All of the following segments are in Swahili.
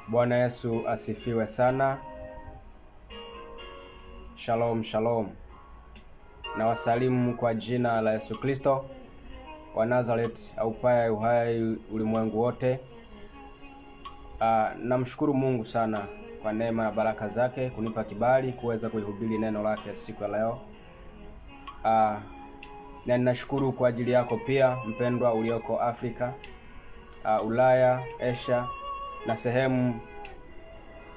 Bwana Yesu asifiwe sana. Shalom shalom. Na wasalimu kwa jina la Yesu Kristo wa Nazareth aupaye uhai ulimwengu wote. Namshukuru Mungu sana kwa neema na baraka zake kunipa kibali kuweza kuihubiri neno lake siku ya leo. Na ninashukuru kwa ajili yako pia mpendwa ulioko Afrika, Ulaya, Asia na sehemu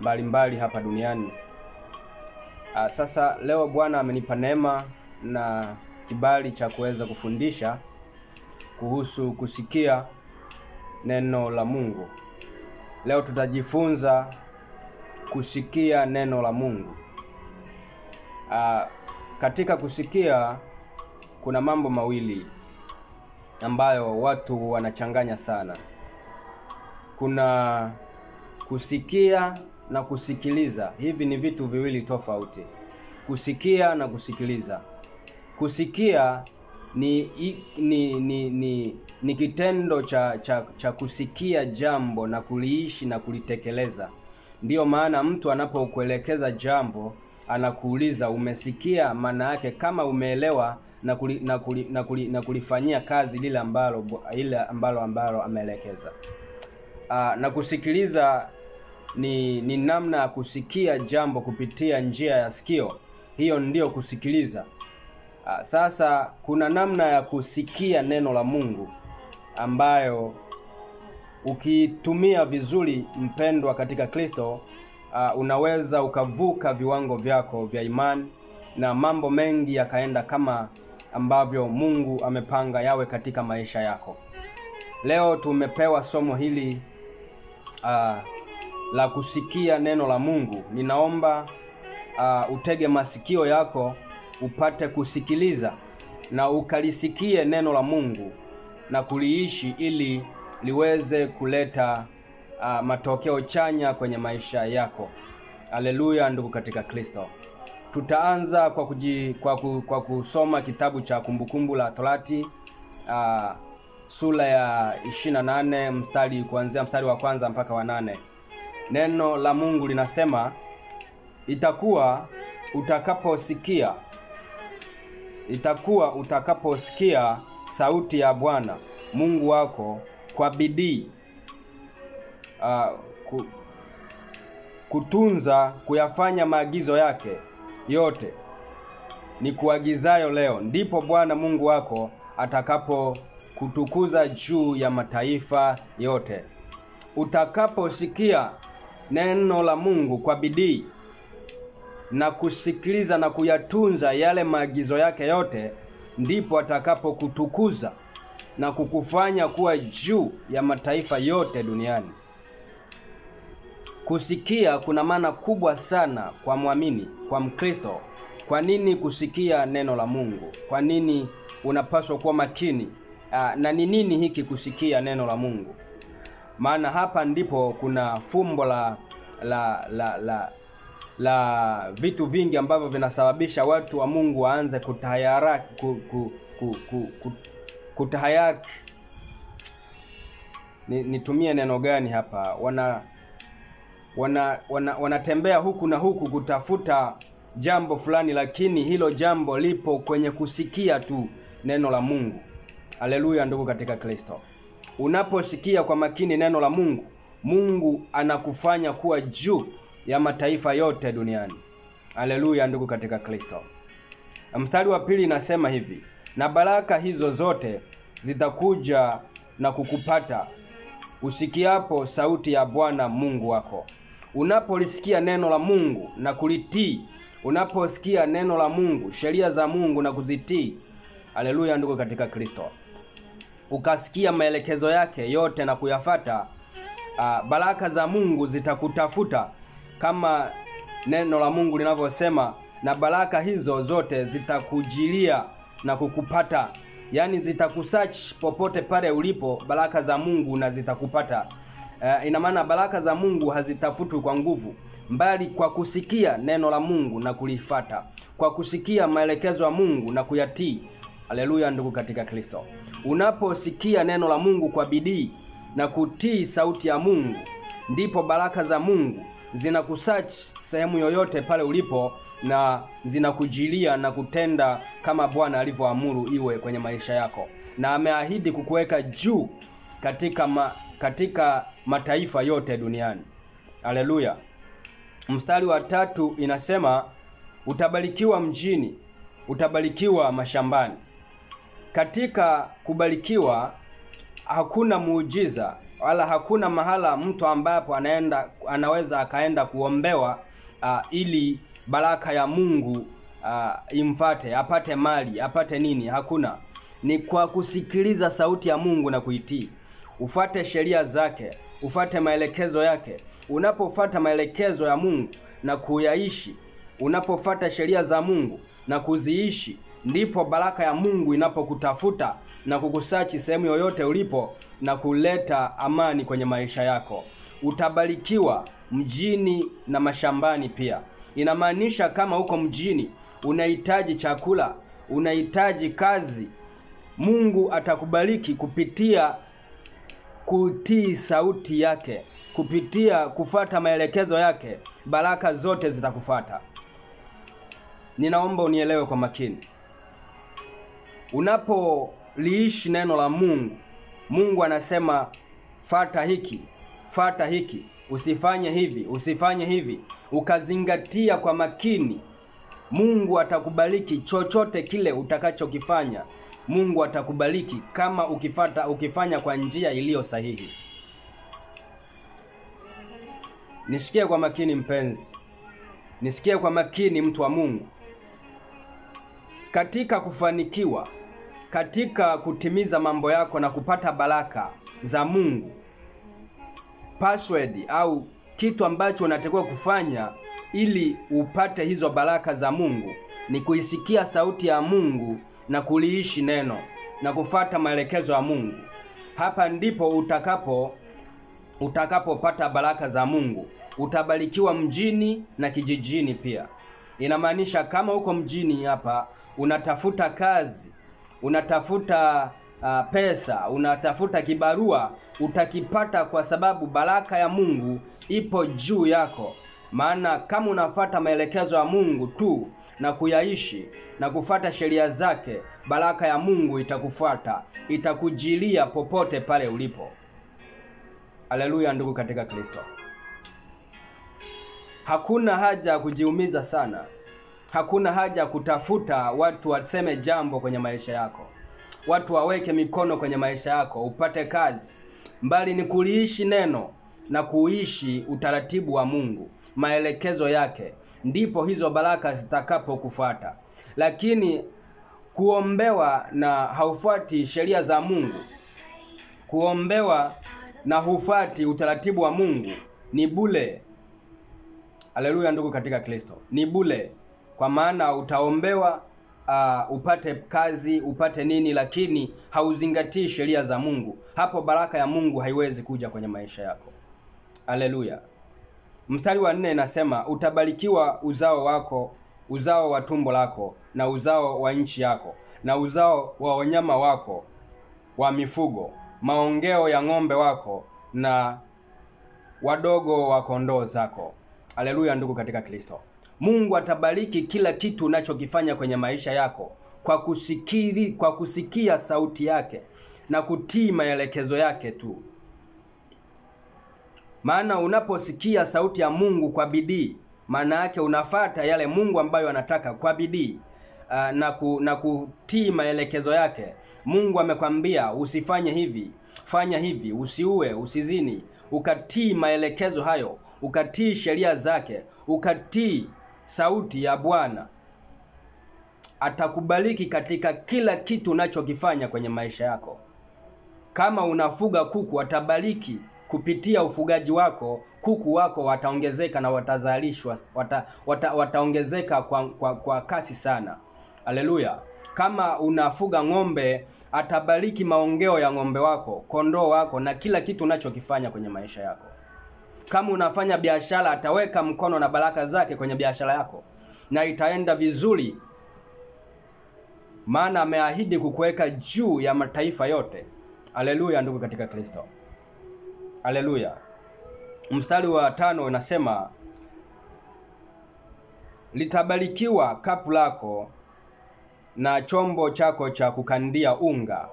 mbalimbali hapa duniani. Sasa leo Bwana amenipa neema na kibali cha kuweza kufundisha kuhusu kusikia neno la Mungu. Leo tutajifunza kusikia neno la Mungu. Katika kusikia kuna mambo mawili ambayo watu wanachanganya sana. Kuna kusikia na kusikiliza. Hivi ni vitu viwili tofauti. Kusikia na kusikiliza. Kusikia ni kitendo cha kusikia jambo na kuliishi na kulitekeleza. Ndiyo maana mtu anapokuelekeza jambo anakuuliza umesikia, maana yake kama umeelewa na kulifanyia kazi lile ambalo ameelekeza. Na kusikiliza ni namna ya kusikia jambo kupitia njia ya sikio. Hiyo ndiyo kusikiliza. Sasa kuna namna ya kusikia neno la Mungu ambayo ukitumia vizuri mpendwa katika Kristo, unaweza ukavuka viwango vyako vya imani na mambo mengi yakaenda kama ambavyo Mungu amepanga yawe katika maisha yako. Leo tumepewa somo hili la kusikia neno la Mungu. Ninaomba utege masikio yako upate kusikiliza na ukalisikie neno la Mungu na kuliishi ili liweze kuleta matokeo chanya kwenye maisha yako. Haleluya ndugu katika Kristo. Tutaanza kwa kusoma kitabu cha Kumbukumbu la Torati sura ya 28 kuanzia mstari wa kwanza mpaka wa 8. Neno la Mungu linasema, itakuwa utakaposikia sauti ya Bwana Mungu wako kwa bidii kutunza kuyafanya maagizo yake yote ni kuagizayo leo, ndipo Bwana Mungu wako atakapo kutukuza juu ya mataifa yote. Utakaposikia neno la Mungu kwa bidii na kusikiliza na kuyatunza yale maagizo yake yote, ndipo atakapo kutukuza na kukufanya kuwa juu ya mataifa yote duniani. Kusikia kuna maana kubwa sana kwa muamini, kwa Mkristo. Kwa nini kusikia neno la Mungu? Kwa nini unapaswa kuwa makini? Na ni nini hiki kusikia neno la Mungu? Maana hapa ndipo kuna fumbo la vitu vingi ambavyo vinasababisha watu wa Mungu waanze kutahayaki. Nitumie neno gani hapa? Wanatembea huku na huku kutafuta jambo fulani, lakini hilo jambo lipo kwenye kusikia tu neno la Mungu. Haleluya ndugu katika Kristo. Unaposikia kwa makini neno la Mungu, Mungu anakufanya kuwa juu ya mataifa yote duniani. Haleluya ndugu katika Kristo. Mstari wa 2 inasema hivi, na baraka hizo zote zitakuja na kukupata usikiapo sauti ya Bwana Mungu wako. Unapolisikia neno la Mungu na kulitii, unaposikia neno la Mungu, sheria za Mungu na kuzitii, haleluya ndugu katika Kristo, ukasikia maelekezo yake yote na kuyafata, baraka za Mungu zitakutafuta kama neno la Mungu linavyosema, na baraka hizo zote zitakujilia na kukupata. Yani zitakusearch popote pale ulipo, baraka za Mungu na zitakupata. Ina maana baraka za Mungu hazitafutwi kwa nguvu, mbali kwa kusikia neno la Mungu na kulifata, kwa kusikia maelekezo ya Mungu na kuyatii. Haleluya ndugu katika Kristo. Unaposikia neno la Mungu kwa bidii na kutii sauti ya Mungu, ndipo baraka za Mungu zinakusearch sehemu yoyote pale ulipo, na zinakujilia na kutenda kama Bwana alivyoamuru iwe kwenye maisha yako, na ameahidi kukuweka juu katika mataifa yote duniani. Haleluya. Mstari wa 3 inasema utabarikiwa mjini, utabarikiwa mashambani. Katika kubarikiwa hakuna muujiza wala hakuna mahala mtu ambapo anaweza akaenda kuombewa ili baraka ya Mungu imfate, apate mali, apate nini. Hakuna. Ni kwa kusikiliza sauti ya Mungu na kuitii. Ufate sheria zake, ufate maelekezo yake. Unapofuata maelekezo ya Mungu na kuyaishi, unapofuata sheria za Mungu na kuziishi, ndipo baraka ya Mungu inapokutafuta na kukusachi sehemu yoyote ulipo na kuleta amani kwenye maisha yako. Utabarikiwa mjini na mashambani pia. Inamaanisha kama uko mjini unahitaji chakula, unahitaji kazi, Mungu atakubariki kupitia kutii sauti yake, kupitia kufuata maelekezo yake. Baraka zote zitakufuata. Ninaomba unielewe kwa makini. Unapoliishi neno la Mungu, Mungu anasema fuata hiki, fuata hiki, usifanye hivi, usifanye hivi. Ukazingatia kwa makini, Mungu atakubariki chochote kile utakachokifanya. Mungu atakubariki kama ukifanya kwa njia iliyo sahihi. Nisikie kwa makini mpenzi. Nisikie kwa makini mtu wa Mungu. Katika kufanikiwa, katika kutimiza mambo yako na kupata baraka za Mungu, password au kitu ambacho unatakiwa kufanya ili upate hizo baraka za Mungu ni kuisikia sauti ya Mungu na kuliishi neno na kufuata maelekezo ya Mungu. Hapa ndipo utakapopata baraka za Mungu. Utabarikiwa mjini na kijijini pia. Inamaanisha kama uko mjini hapa unatafuta kazi, unatafuta pesa, unatafuta kibarua, utakipata kwa sababu baraka ya Mungu ipo juu yako. Maana kama unafuata maelekezo ya Mungu tu na kuyaishi na kufuata sheria zake, baraka ya Mungu itakufuata, itakujilia popote pale ulipo. Haleluya ndugu katika Kristo. Hakuna haja kujiumiza sana. Hakuna haja kutafuta watu waseme jambo kwenye maisha yako, watu waweke mikono kwenye maisha yako upate kazi. Mbali ni kuliishi neno na kuishi utaratibu wa Mungu, maelekezo yake, ndipo hizo baraka zitakapokufuata. Lakini kuombewa na haufuati sheria za Mungu, kuombewa na hufuati utaratibu wa Mungu ni bure. Haleluya ndugu katika Kristo. Ni bure. Kwa maana utaombewa upate kazi, upate nini, lakini hauzingatii sheria za Mungu. Hapo baraka ya Mungu haiwezi kuja kwenye maisha yako. Haleluya. Mstari wa 4 inasema utabarikiwa uzao wako, uzao wa tumbo lako, na uzao wa nchi yako, na uzao wa wanyama wako wa mifugo, maongeo ya ng'ombe wako na wadogo wa kondoo zako. Haleluya ndugu katika Kristo. Mungu atabariki kila kitu unachokifanya kwenye maisha yako kwa kusikia sauti yake na kutii maelekezo yake tu. Maana unaposikia sauti ya Mungu kwa bidii, maana yake unafuata yale Mungu ambayo anataka kwa bidii na kutii maelekezo yake. Mungu amekwambia usifanye hivi, fanya hivi, usiue, usizini. Ukatii maelekezo hayo, ukatii sheria zake, ukatii sauti ya Bwana, atakubariki katika kila kitu unachokifanya kwenye maisha yako. Kama unafuga kuku, atabariki kupitia ufugaji wako. Kuku wako wataongezeka na watazalishwa, wataongezeka kwa kasi sana. Haleluya. Kama unafuga ng'ombe, atabariki maongeo ya ng'ombe wako, kondoo wako na kila kitu unachokifanya kwenye maisha yako. Kama unafanya biashara, ataweka mkono na baraka zake kwenye biashara yako na itaenda vizuri. Maana ameahidi kukuweka juu ya mataifa yote. Haleluya ndugu katika Kristo. Haleluya. Mstari wa 5 unasema, litabarikiwa kapu lako na chombo chako cha kukandia unga.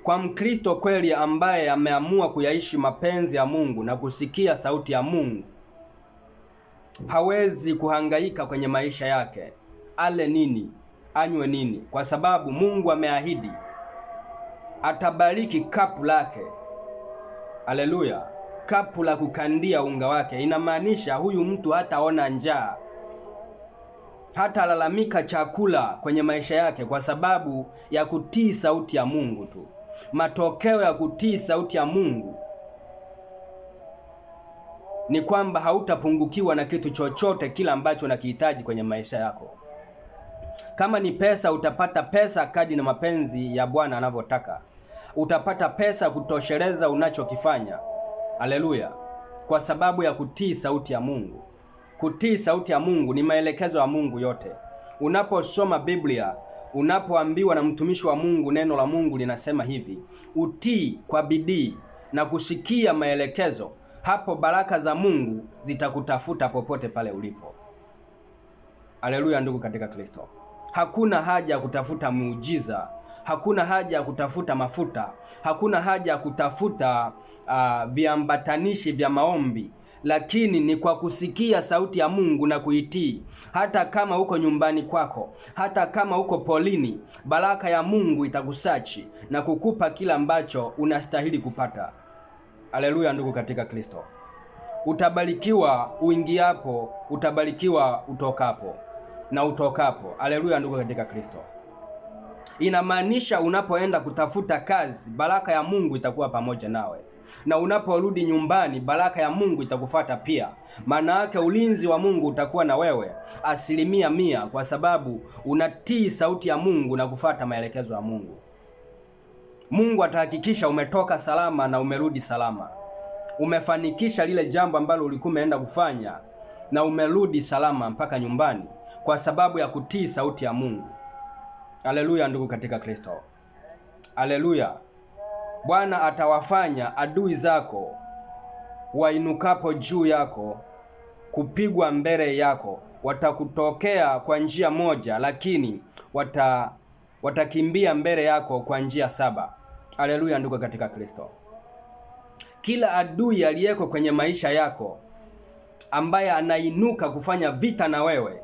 Kwa Mkristo kweli ambaye ameamua kuyaishi mapenzi ya Mungu na kusikia sauti ya Mungu, hawezi kuhangaika kwenye maisha yake, ale nini, anywe nini, kwa sababu Mungu ameahidi atabariki kapu lake. Haleluya! Kapu la kukandia unga wake. Inamaanisha huyu mtu hataona njaa, hata lalamika chakula kwenye maisha yake, kwa sababu ya kutii sauti ya Mungu tu. Matokeo ya kutii sauti ya Mungu ni kwamba hautapungukiwa na kitu chochote kila ambacho unakihitaji kwenye maisha yako. Kama ni pesa, utapata pesa kadri na mapenzi ya Bwana anavyotaka. Utapata pesa kutosheleza unachokifanya. Haleluya! Kwa sababu ya kutii sauti ya Mungu. Kutii sauti ya Mungu ni maelekezo ya Mungu yote. Unaposoma Biblia, unapoambiwa na mtumishi wa Mungu, neno la Mungu linasema hivi: utii kwa bidii na kusikia maelekezo, hapo baraka za Mungu zitakutafuta popote pale ulipo. Haleluya, ndugu katika Kristo. Hakuna haja ya kutafuta muujiza, hakuna haja ya kutafuta mafuta, hakuna haja ya kutafuta viambatanishi vya maombi, lakini ni kwa kusikia sauti ya Mungu na kuitii. Hata kama uko nyumbani kwako, hata kama uko polini, baraka ya Mungu itakusachi na kukupa kila ambacho unastahili kupata. Haleluya, ndugu katika Kristo. Utabarikiwa uingiapo, utabarikiwa utokapo na utokapo. Haleluya, ndugu katika Kristo. Inamaanisha unapoenda kutafuta kazi, baraka ya Mungu itakuwa pamoja nawe, na unaporudi nyumbani, baraka ya Mungu itakufuata pia. Maana yake ulinzi wa Mungu utakuwa na wewe 100%, kwa sababu unatii sauti ya Mungu na kufuata maelekezo ya Mungu. Mungu atahakikisha umetoka salama na umerudi salama. Umefanikisha lile jambo ambalo ulikuwa umeenda kufanya na umerudi salama mpaka nyumbani, kwa sababu ya kutii sauti ya Mungu. Haleluya, ndugu katika Kristo. Haleluya. Bwana atawafanya adui zako wainukapo juu yako kupigwa mbele yako. Watakutokea kwa njia moja, lakini watakimbia mbele yako kwa njia 7. Haleluya, ndugu katika Kristo. Kila adui aliyeko kwenye maisha yako ambaye anainuka kufanya vita na wewe,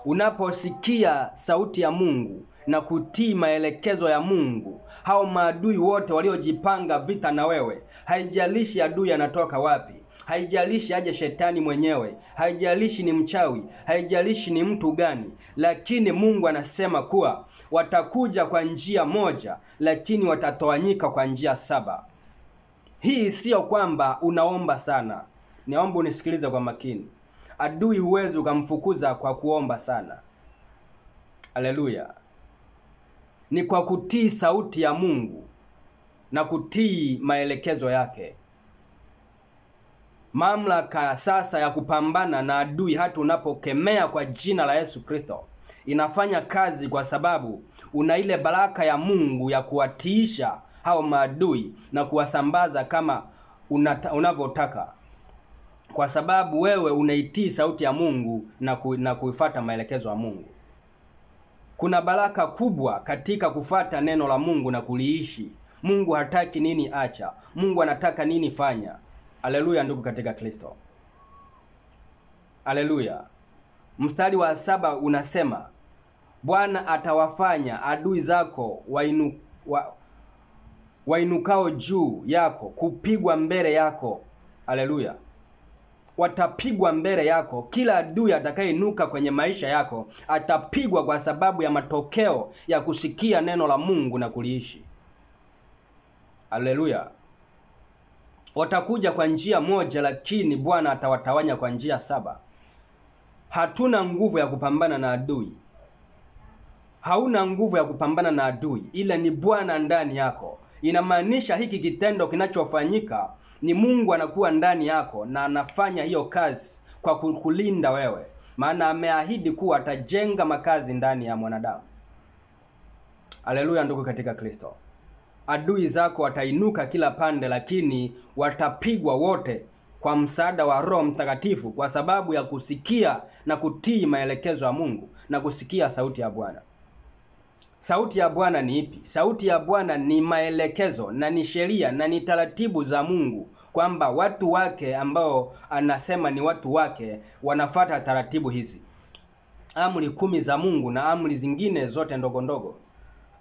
unaposikia sauti ya Mungu na kutii maelekezo ya Mungu, hao maadui wote waliojipanga vita na wewe, haijalishi adui anatoka wapi, haijalishi aje shetani mwenyewe, haijalishi ni mchawi, haijalishi ni mtu gani, lakini Mungu anasema kuwa watakuja kwa njia moja, lakini watatawanyika kwa njia 7. Hii sio kwamba unaomba sana. Niomba unisikilize kwa makini. Adui huwezi ukamfukuza kwa kuomba sana. Haleluya. Ni kwa kutii sauti ya Mungu na kutii maelekezo yake. Mamlaka sasa ya kupambana na adui, hata unapokemea kwa jina la Yesu Kristo, inafanya kazi, kwa sababu una ile baraka ya Mungu ya kuwatiisha hao maadui na kuwasambaza kama unavyotaka, kwa sababu wewe unaitii sauti ya Mungu na kuifuata maelekezo ya Mungu. Kuna baraka kubwa katika kufuata neno la Mungu na kuliishi. Mungu hataki nini acha, Mungu anataka nini fanya. Haleluya, ndugu katika Kristo. Haleluya. Mstari wa 7 unasema, Bwana atawafanya adui zako wainukao juu yako kupigwa mbele yako. Haleluya. Watapigwa mbele yako. Kila adui atakayeinuka kwenye maisha yako atapigwa, kwa sababu ya matokeo ya kusikia neno la Mungu na kuliishi. Haleluya. Watakuja kwa njia moja, lakini Bwana atawatawanya kwa njia 7. Hatuna nguvu ya kupambana na adui. Hauna nguvu ya kupambana na adui, ila ni Bwana ndani yako. Inamaanisha hiki kitendo kinachofanyika ni Mungu anakuwa ndani yako na anafanya hiyo kazi kwa kukulinda wewe. Maana ameahidi kuwa atajenga makazi ndani ya mwanadamu. Haleluya, ndugu katika Kristo. adui zako watainuka kila pande, lakini watapigwa wote kwa msaada wa Roho Mtakatifu, kwa sababu ya kusikia na kutii maelekezo ya Mungu na kusikia sauti ya Bwana. Sauti ya Bwana ni ipi? Sauti ya Bwana ni maelekezo na ni sheria na ni taratibu za Mungu, kwamba watu wake ambao anasema ni watu wake wanafata taratibu hizi. Amri 10 za Mungu na amri zingine zote ndogo ndogo.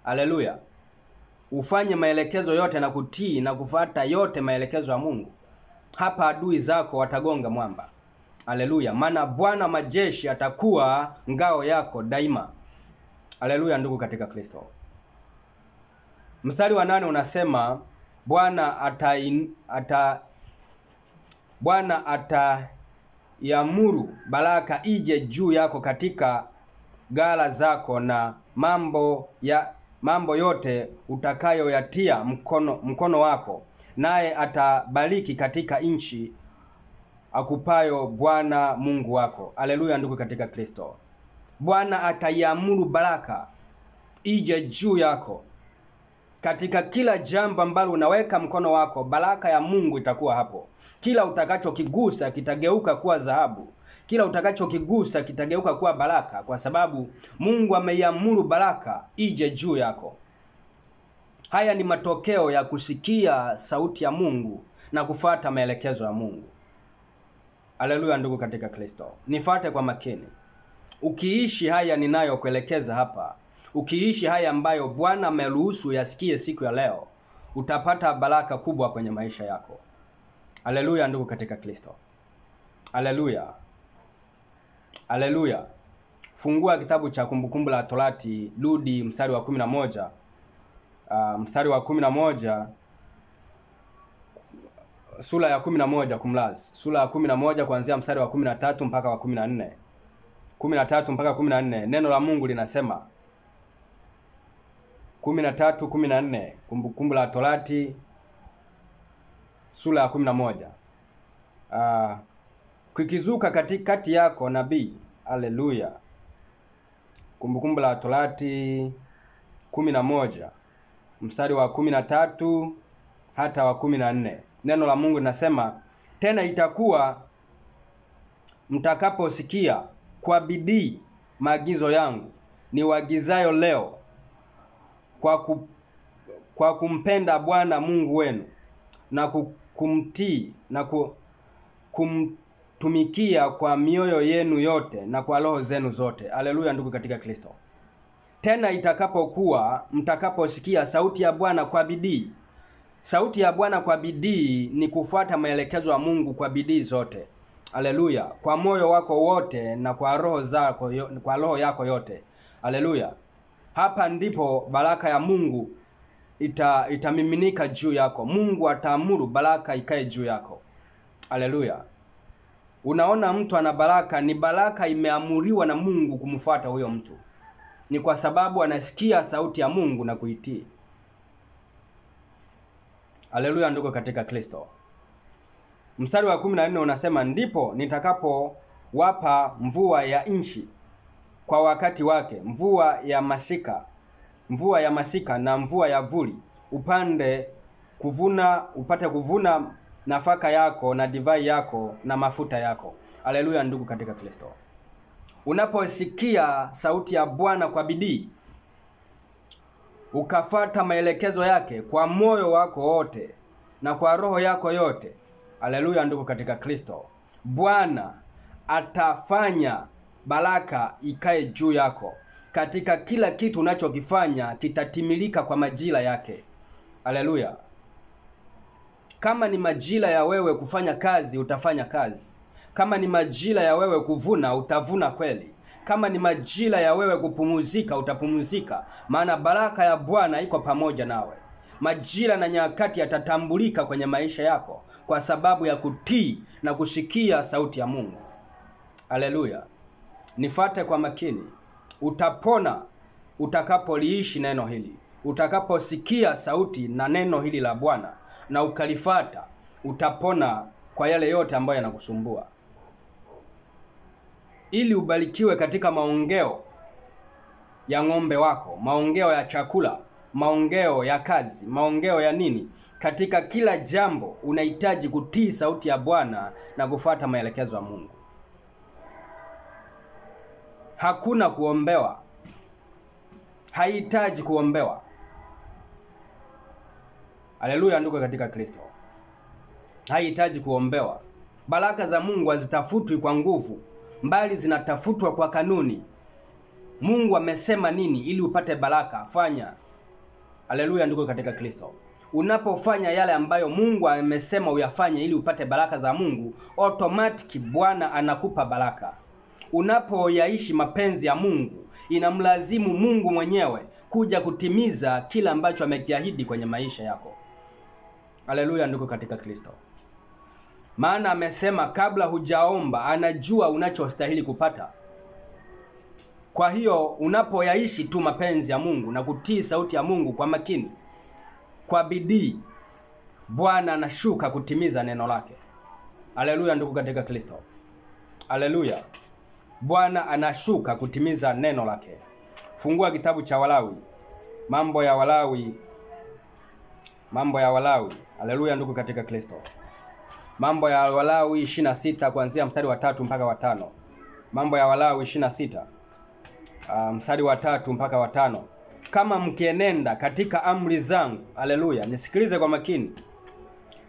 Haleluya. Ufanye maelekezo yote na kutii na kufuata yote maelekezo ya Mungu. Hapa adui zako watagonga mwamba. Haleluya. Maana Bwana majeshi atakuwa ngao yako daima. Haleluya ndugu katika Kristo. Mstari wa 8 unasema Bwana ataiamuru baraka ije juu yako katika ghala zako na mambo yote utakayoyatia mkono wako, naye atabariki katika nchi akupayo Bwana Mungu wako. Haleluya ndugu katika Kristo. Bwana ataiamuru baraka ije juu yako katika kila jambo ambalo unaweka mkono wako. Baraka ya Mungu itakuwa hapo. Kila utakachokigusa kitageuka kuwa dhahabu. Kila utakachokigusa kitageuka kuwa baraka, kwa sababu Mungu ameiamuru baraka ije juu yako. Haya ni matokeo ya kusikia sauti ya Mungu na kufuata maelekezo ya Mungu. Haleluya ndugu katika Kristo. Nifuate kwa makini. Ukiishi haya ninayokuelekeza hapa, ukiishi haya ambayo Bwana ameruhusu yasikie siku ya leo, utapata baraka kubwa kwenye maisha yako. Haleluya ndugu katika Kristo. Haleluya. Haleluya. Fungua kitabu cha Kumbukumbu la Torati, rudi mstari wa 11. Mstari wa 11, sura ya 11 kumlazi. Sura ya 11 kuanzia mstari wa 13 mpaka wa 14. 13 mpaka 14. Neno la Mungu linasema 13:14, Kumbukumbu la Torati sura ya 11. Kukizuka katikati yako nabii. Haleluya. Kumbukumbu la Torati 11 mstari wa 13 hata wa 14. Neno la Mungu linasema, tena itakuwa mtakaposikia kwa bidii maagizo yangu niwaagizayo leo, kwa kumpenda Bwana Mungu wenu na kumtii na kumtumikia kwa mioyo yenu yote na kwa roho zenu zote. Haleluya ndugu katika Kristo. Tena itakapokuwa mtakaposikia sauti ya Bwana kwa bidii. Sauti ya Bwana kwa bidii ni kufuata maelekezo ya Mungu kwa bidii zote. Haleluya. Kwa moyo wako wote na kwa roho yako yote. Haleluya. Hapa ndipo baraka ya Mungu itamiminika juu yako. Mungu ataamuru baraka ikae juu yako. Haleluya. Unaona mtu ana baraka, ni baraka imeamuriwa na Mungu kumfuata huyo mtu. Ni kwa sababu anasikia sauti ya Mungu na kuitii. Haleluya ndugu katika Kristo. Mstari wa 14 unasema, ndipo nitakapo wapa mvua ya nchi kwa wakati wake, mvua ya masika na mvua ya vuli, upate kuvuna nafaka yako na divai yako na mafuta yako. Haleluya ndugu katika Kristo. Unaposikia sauti ya Bwana kwa bidii, ukafata maelekezo yake kwa moyo wako wote na kwa roho yako yote. Haleluya ndugu katika Kristo. Bwana atafanya baraka ikae juu yako. Katika kila kitu unachokifanya kitatimilika kwa majira yake. Haleluya. Kama ni majira ya wewe kufanya kazi, utafanya kazi. Kama ni majira ya wewe kuvuna, utavuna kweli. Kama ni majira ya wewe kupumuzika, utapumuzika. Maana baraka ya Bwana iko pamoja nawe. Majira na nyakati yatatambulika kwenye maisha yako kwa sababu ya kutii na kusikia sauti ya Mungu. Haleluya. Nifuate kwa makini. Utapona utakapoliishi neno hili. Utakaposikia sauti na neno hili la Bwana na ukalifata, utapona kwa yale yote ambayo yanakusumbua. Ili ubarikiwe katika maongeo ya ng'ombe wako, maongeo ya chakula, maongeo ya kazi, maongeo ya nini? Katika kila jambo unahitaji kutii sauti ya Bwana na kufuata maelekezo ya Mungu. Hakuna kuombewa. Haihitaji kuombewa. Haleluya ndugu katika Kristo. Haihitaji kuombewa. Baraka za Mungu hazitafutwi kwa nguvu, bali zinatafutwa kwa kanuni. Mungu amesema nini ili upate baraka? Fanya. Haleluya ndugu katika Kristo. Unapofanya yale ambayo Mungu amesema uyafanye ili upate baraka za Mungu, automatic Bwana anakupa baraka. Unapoyaishi mapenzi ya Mungu, inamlazimu Mungu mwenyewe kuja kutimiza kila ambacho amekiahidi kwenye maisha yako. Haleluya ndugu katika Kristo. Maana amesema kabla hujaomba anajua unachostahili kupata. Kwa hiyo unapoyaishi tu mapenzi ya Mungu na kutii sauti ya Mungu kwa makini, kwa bidii, Bwana anashuka kutimiza neno lake. Haleluya ndugu katika Kristo. Haleluya. Bwana anashuka kutimiza neno lake. Fungua kitabu cha Walawi. Mambo ya Walawi. Haleluya ndugu katika Kristo. Mambo ya Walawi 26 kuanzia mstari wa 3 mpaka wa 5. Mambo ya Walawi 26 mstari wa 3 mpaka wa 5. Kama mkienenda katika amri zangu, haleluya, nisikilize kwa makini.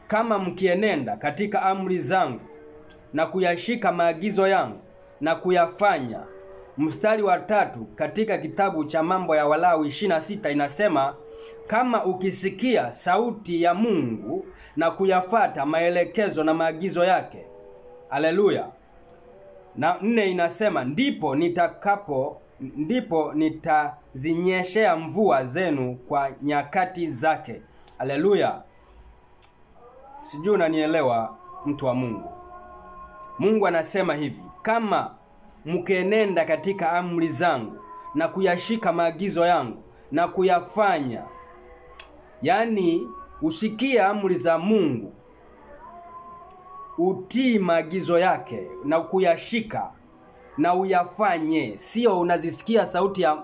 Kama mkienenda katika amri zangu na kuyashika maagizo yangu na kuyafanya. Mstari wa 3 katika kitabu cha Mambo ya Walawi 26 inasema, kama ukisikia sauti ya Mungu na kuyafata maelekezo na maagizo yake. Haleluya. Na 4 inasema, ndipo nitazinyeshea mvua zenu kwa nyakati zake. Haleluya. Sijui unanielewa mtu wa Mungu. Mungu anasema hivi, kama mkienenda katika amri zangu na kuyashika maagizo yangu na kuyafanya. Yaani usikie amri za Mungu, utii maagizo yake na kuyashika na uyafanye. Sio unazisikia sauti ya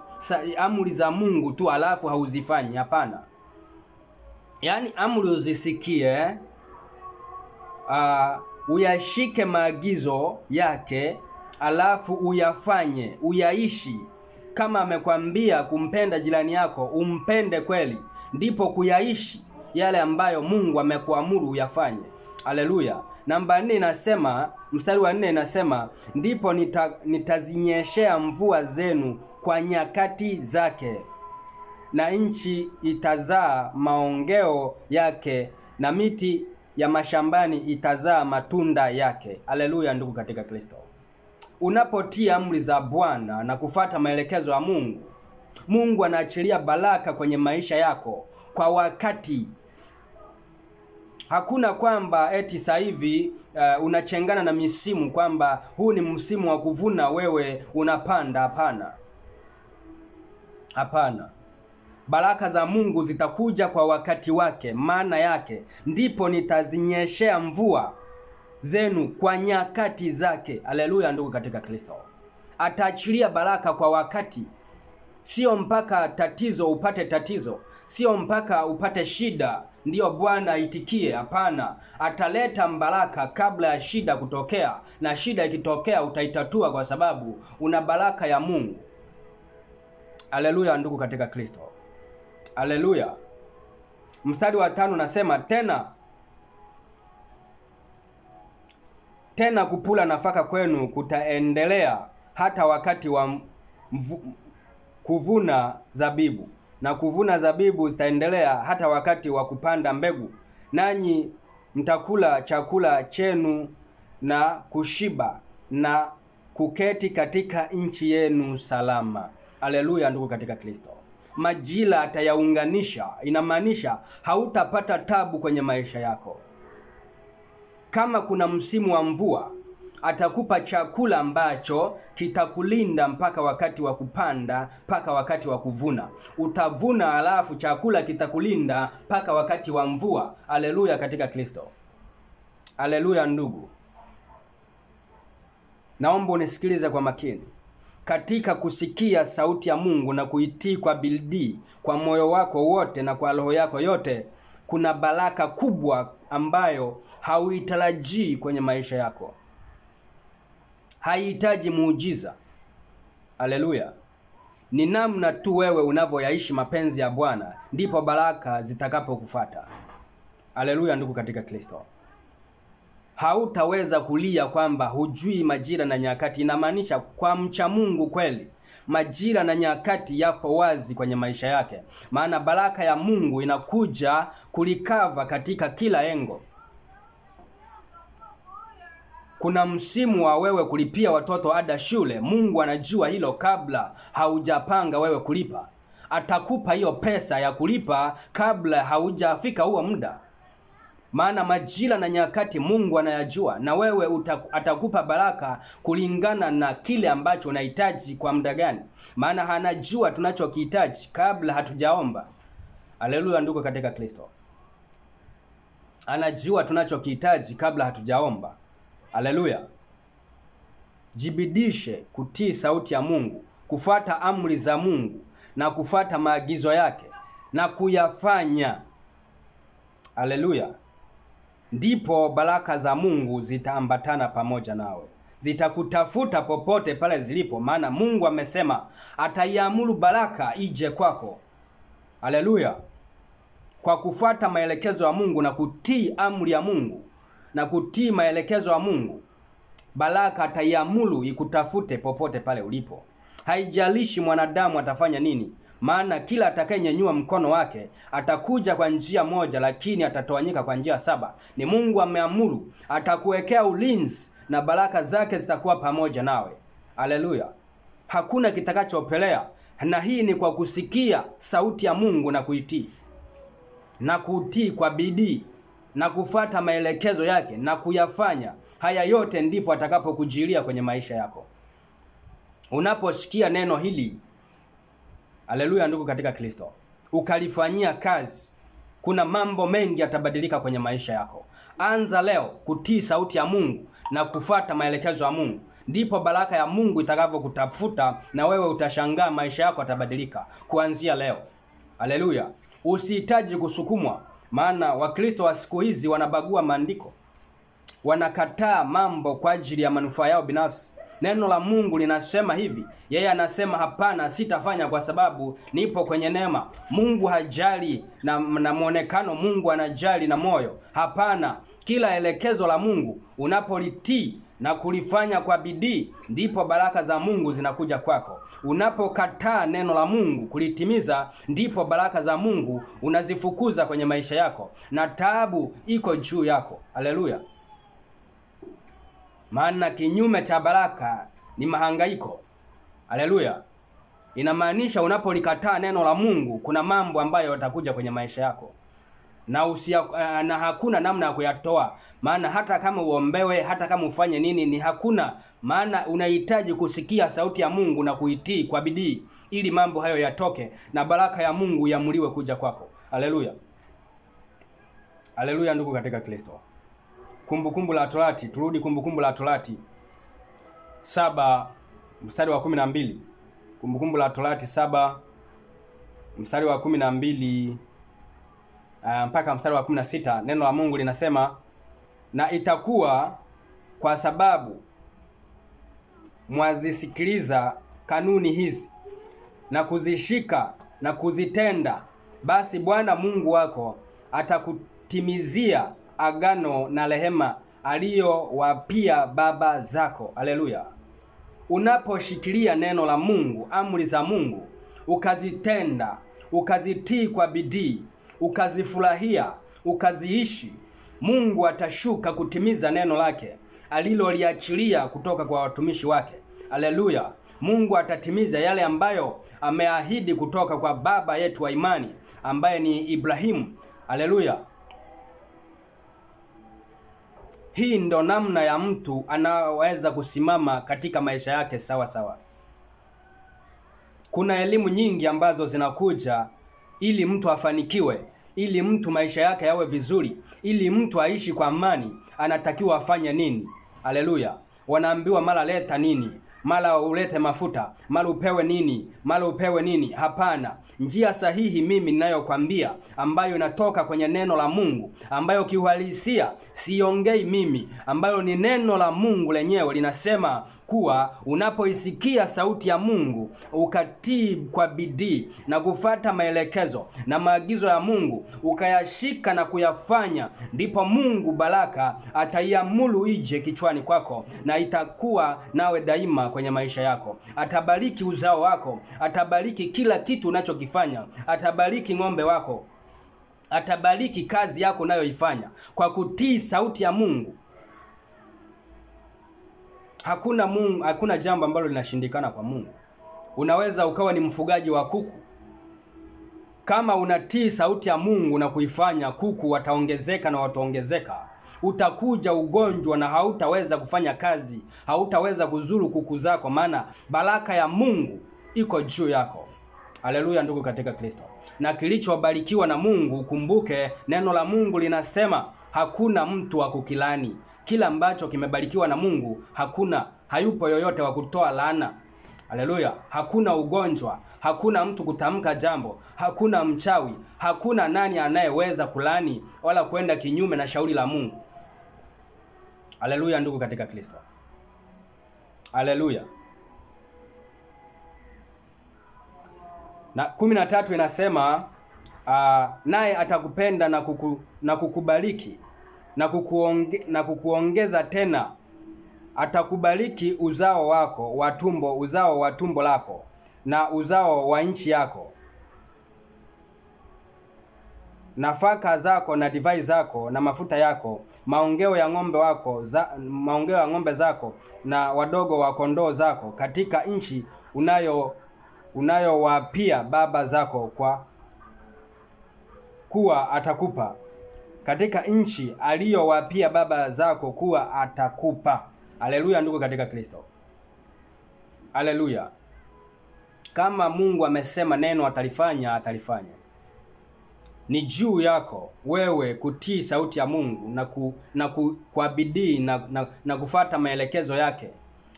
amri za Mungu tu alafu hauzifanyi. Hapana. Yaani amri uzisikie, uyashike maagizo yake, alafu uyafanye, uyaishi. Kama amekwambia kumpenda jirani yako, umpende kweli, ndipo kuyaishi yale ambayo Mungu amekuamuru uyafanye. Haleluya. Namba 4 inasema, mstari wa 4 inasema, ndipo nitazinyeshea mvua zenu kwa nyakati zake, na nchi itazaa maongeo yake, na miti ya mashambani itazaa matunda yake. Haleluya ndugu katika Kristo. Unapotii amri za Bwana na kufata maelekezo ya Mungu, Mungu anaachilia baraka kwenye maisha yako kwa wakati. Hakuna kwamba eti sasa hivi unachengana na misimu kwamba huu ni msimu wa kuvuna wewe unapanda. Hapana. Hapana. Baraka za Mungu zitakuja kwa wakati wake. Maana yake, ndipo nitazinyeshea mvua zenu kwa nyakati zake. Haleluya ndugu katika Kristo. Ataachilia baraka kwa wakati. Sio mpaka tatizo upate tatizo. Sio mpaka upate shida ndio Bwana aitikie. Hapana. Ataleta baraka kabla ya shida kutokea, na shida ikitokea utaitatua kwa sababu una baraka ya Mungu. Haleluya ndugu katika Kristo. Haleluya. Mstari wa 5 nasema, tena kupula nafaka kwenu kutaendelea hata wakati wa kuvuna zabibu, na kuvuna zabibu zitaendelea hata wakati wa kupanda mbegu, nanyi mtakula chakula chenu na kushiba na kuketi katika nchi yenu salama. Haleluya ndugu katika Kristo. Majira atayaunganisha. Inamaanisha hautapata tabu kwenye maisha yako. Kama kuna msimu wa mvua, atakupa chakula ambacho kitakulinda mpaka wakati wa kupanda, mpaka wakati wa kuvuna. Utavuna alafu chakula kitakulinda mpaka wakati wa mvua. Haleluya katika Kristo. Haleluya ndugu. Naomba unisikilize kwa makini. katika kusikia sauti ya Mungu na kuitii kwa bidii, kwa moyo wako wote na kwa roho yako yote, kuna baraka kubwa ambayo hauitarajii kwenye maisha yako. Haihitaji muujiza. Haleluya. Ni namna tu wewe unavyoyaishi mapenzi ya Bwana ndipo baraka zitakapokufuata. Haleluya ndugu katika Kristo. Hautaweza kulia kwamba hujui majira na nyakati. Inamaanisha kwa mcha Mungu kweli, majira na nyakati yapo wazi kwenye maisha yake. Maana baraka ya Mungu inakuja kulikava katika kila engo. Kuna msimu wa wewe kulipia watoto ada shule. Mungu anajua hilo kabla haujapanga wewe kulipa. Atakupa hiyo pesa ya kulipa kabla haujafika huo muda. Maana majira na nyakati Mungu anayajua, na wewe atakupa baraka kulingana na kile ambacho unahitaji kwa muda gani. Maana anajua tunachokihitaji kabla hatujaomba. Haleluya ndugu katika Kristo. Anajua tunachokihitaji kabla hatujaomba. Haleluya. Jibidishe kutii sauti ya Mungu, kufuata amri za Mungu na kufuata maagizo yake na kuyafanya. Haleluya. Ndipo baraka za Mungu zitaambatana pamoja nawe. Zitakutafuta popote pale zilipo, maana Mungu amesema ataiamuru baraka ije kwako. Haleluya. Kwa kufuata maelekezo ya Mungu na kutii amri ya Mungu na kutii maelekezo ya Mungu, baraka ataiamuru ikutafute popote pale ulipo. Haijalishi mwanadamu atafanya nini, maana kila atakayenyanyua mkono wake atakuja kwa njia moja, lakini atatawanyika kwa njia 7. Ni Mungu ameamuru, atakuwekea ulinzi na baraka zake zitakuwa pamoja nawe. Haleluya. Hakuna kitakachopelea, na hii ni kwa kusikia sauti ya Mungu na kuitii. Na kutii kwa bidii na kufuata maelekezo yake na kuyafanya. Haya yote ndipo atakapokujilia kwenye maisha yako. Unaposikia neno hili, haleluya ndugu katika Kristo, ukalifanyia kazi, kuna mambo mengi yatabadilika kwenye maisha yako. Anza leo kutii sauti ya Mungu na kufuata maelekezo ya Mungu. Ndipo baraka ya Mungu itakapokutafuta na wewe utashangaa maisha yako yatabadilika kuanzia leo. Haleluya. Usihitaji kusukumwa, maana Wakristo wa siku hizi wanabagua maandiko. Wanakataa mambo kwa ajili ya manufaa yao binafsi. Neno la Mungu linasema hivi, yeye anasema hapana, sitafanya kwa sababu nipo kwenye neema. Mungu hajali na muonekano, Mungu anajali na moyo. Hapana, kila elekezo la Mungu unapolitii na kulifanya kwa bidii, ndipo baraka za Mungu zinakuja kwako. Unapokataa neno la Mungu kulitimiza, ndipo baraka za Mungu unazifukuza kwenye maisha yako na taabu iko juu yako. Haleluya. Maana kinyume cha baraka ni mahangaiko. Haleluya. Inamaanisha unapolikataa neno la Mungu kuna mambo ambayo yatakuja kwenye maisha yako. Na hakuna namna ya kuyatoa. Maana hata kama uombewe, hata kama ufanye nini, ni hakuna. Maana unahitaji kusikia sauti ya Mungu na kuitii kwa bidii ili mambo hayo yatoke na baraka ya Mungu iamuliwe kuja kwako. Haleluya. Haleluya ndugu katika Kristo. Kumbukumbu la Torati, turudi Kumbukumbu la Torati 7 mstari wa 12. Kumbukumbu la Torati 7 mstari wa 12 mpaka mstari wa 16. Neno la Mungu linasema, na itakuwa kwa sababu mwazisikiliza kanuni hizi na kuzishika na kuzitenda, basi Bwana Mungu wako atakutimizia agano na rehema aliyowapia baba zako. Haleluya. Unaposhikilia neno la Mungu, amri za Mungu, ukazitenda, ukazitii kwa bidii, ukazifurahia, ukaziishi, Mungu atashuka kutimiza neno lake aliloliachilia kutoka kwa watumishi wake. Haleluya. Mungu atatimiza yale ambayo ameahidi kutoka kwa baba yetu wa imani ambaye ni Ibrahimu. Haleluya. Hii ndo namna ya mtu anaweza kusimama katika maisha yake sawa sawa. Kuna elimu nyingi ambazo zinakuja ili mtu afanikiwe, ili mtu maisha yake yawe vizuri, ili mtu aishi kwa amani, anatakiwa afanye nini? Haleluya. Wanaambiwa mara leta nini? mara ulete mafuta, mara upewe nini, mara upewe nini. Hapana. Njia sahihi mimi ninayokwambia, ambayo inatoka kwenye neno la Mungu, ambayo kiuhalisia siongei mimi, ambayo ni neno la Mungu lenyewe, linasema kuwa unapoisikia sauti ya Mungu ukatii kwa bidii na kufata maelekezo na maagizo ya Mungu, ukayashika na kuyafanya, ndipo Mungu baraka ataiamuru ije kichwani kwako na itakuwa nawe daima kwenye maisha yako. Atabariki uzao wako, atabariki kila kitu unachokifanya, atabariki ng'ombe wako, atabariki kazi yako unayoifanya kwa kutii sauti ya Mungu. Hakuna jambo ambalo linashindikana kwa Mungu. Unaweza ukawa ni mfugaji wa kuku. Kama unatii sauti ya Mungu na kuifanya, kuku wataongezeka na wataongezeka. Utakuja ugonjwa na hautaweza kufanya kazi, hautaweza kuzuru kuku zako, maana baraka ya Mungu iko juu yako. Haleluya ndugu katika Kristo. Na kilichobarikiwa na Mungu, ukumbuke neno la Mungu linasema hakuna mtu wa kukilani. Kila ambacho kimebarikiwa na Mungu, hayupo yoyote wa kutoa laana. Haleluya. Hakuna ugonjwa, hakuna mtu kutamka jambo, hakuna mchawi, hakuna nani anayeweza kulani wala kwenda kinyume na shauri la Mungu. Haleluya ndugu katika Kristo. Haleluya. Na 13 inasema naye atakupenda na kukubariki na kukuongeza tena, atakubariki uzao wako uzao wa tumbo lako na uzao wa nchi yako, nafaka zako na divai zako na mafuta yako, maongeo ya ng'ombe zako na wadogo wa kondoo zako, katika nchi unayowapia baba zako kuwa atakupa, katika nchi aliyowapia baba zako kuwa atakupa. Haleluya ndugu katika Kristo. Haleluya. Kama Mungu amesema neno atalifanya. Ni juu yako wewe kutii sauti ya Mungu kwa bidii na kufuata maelekezo yake.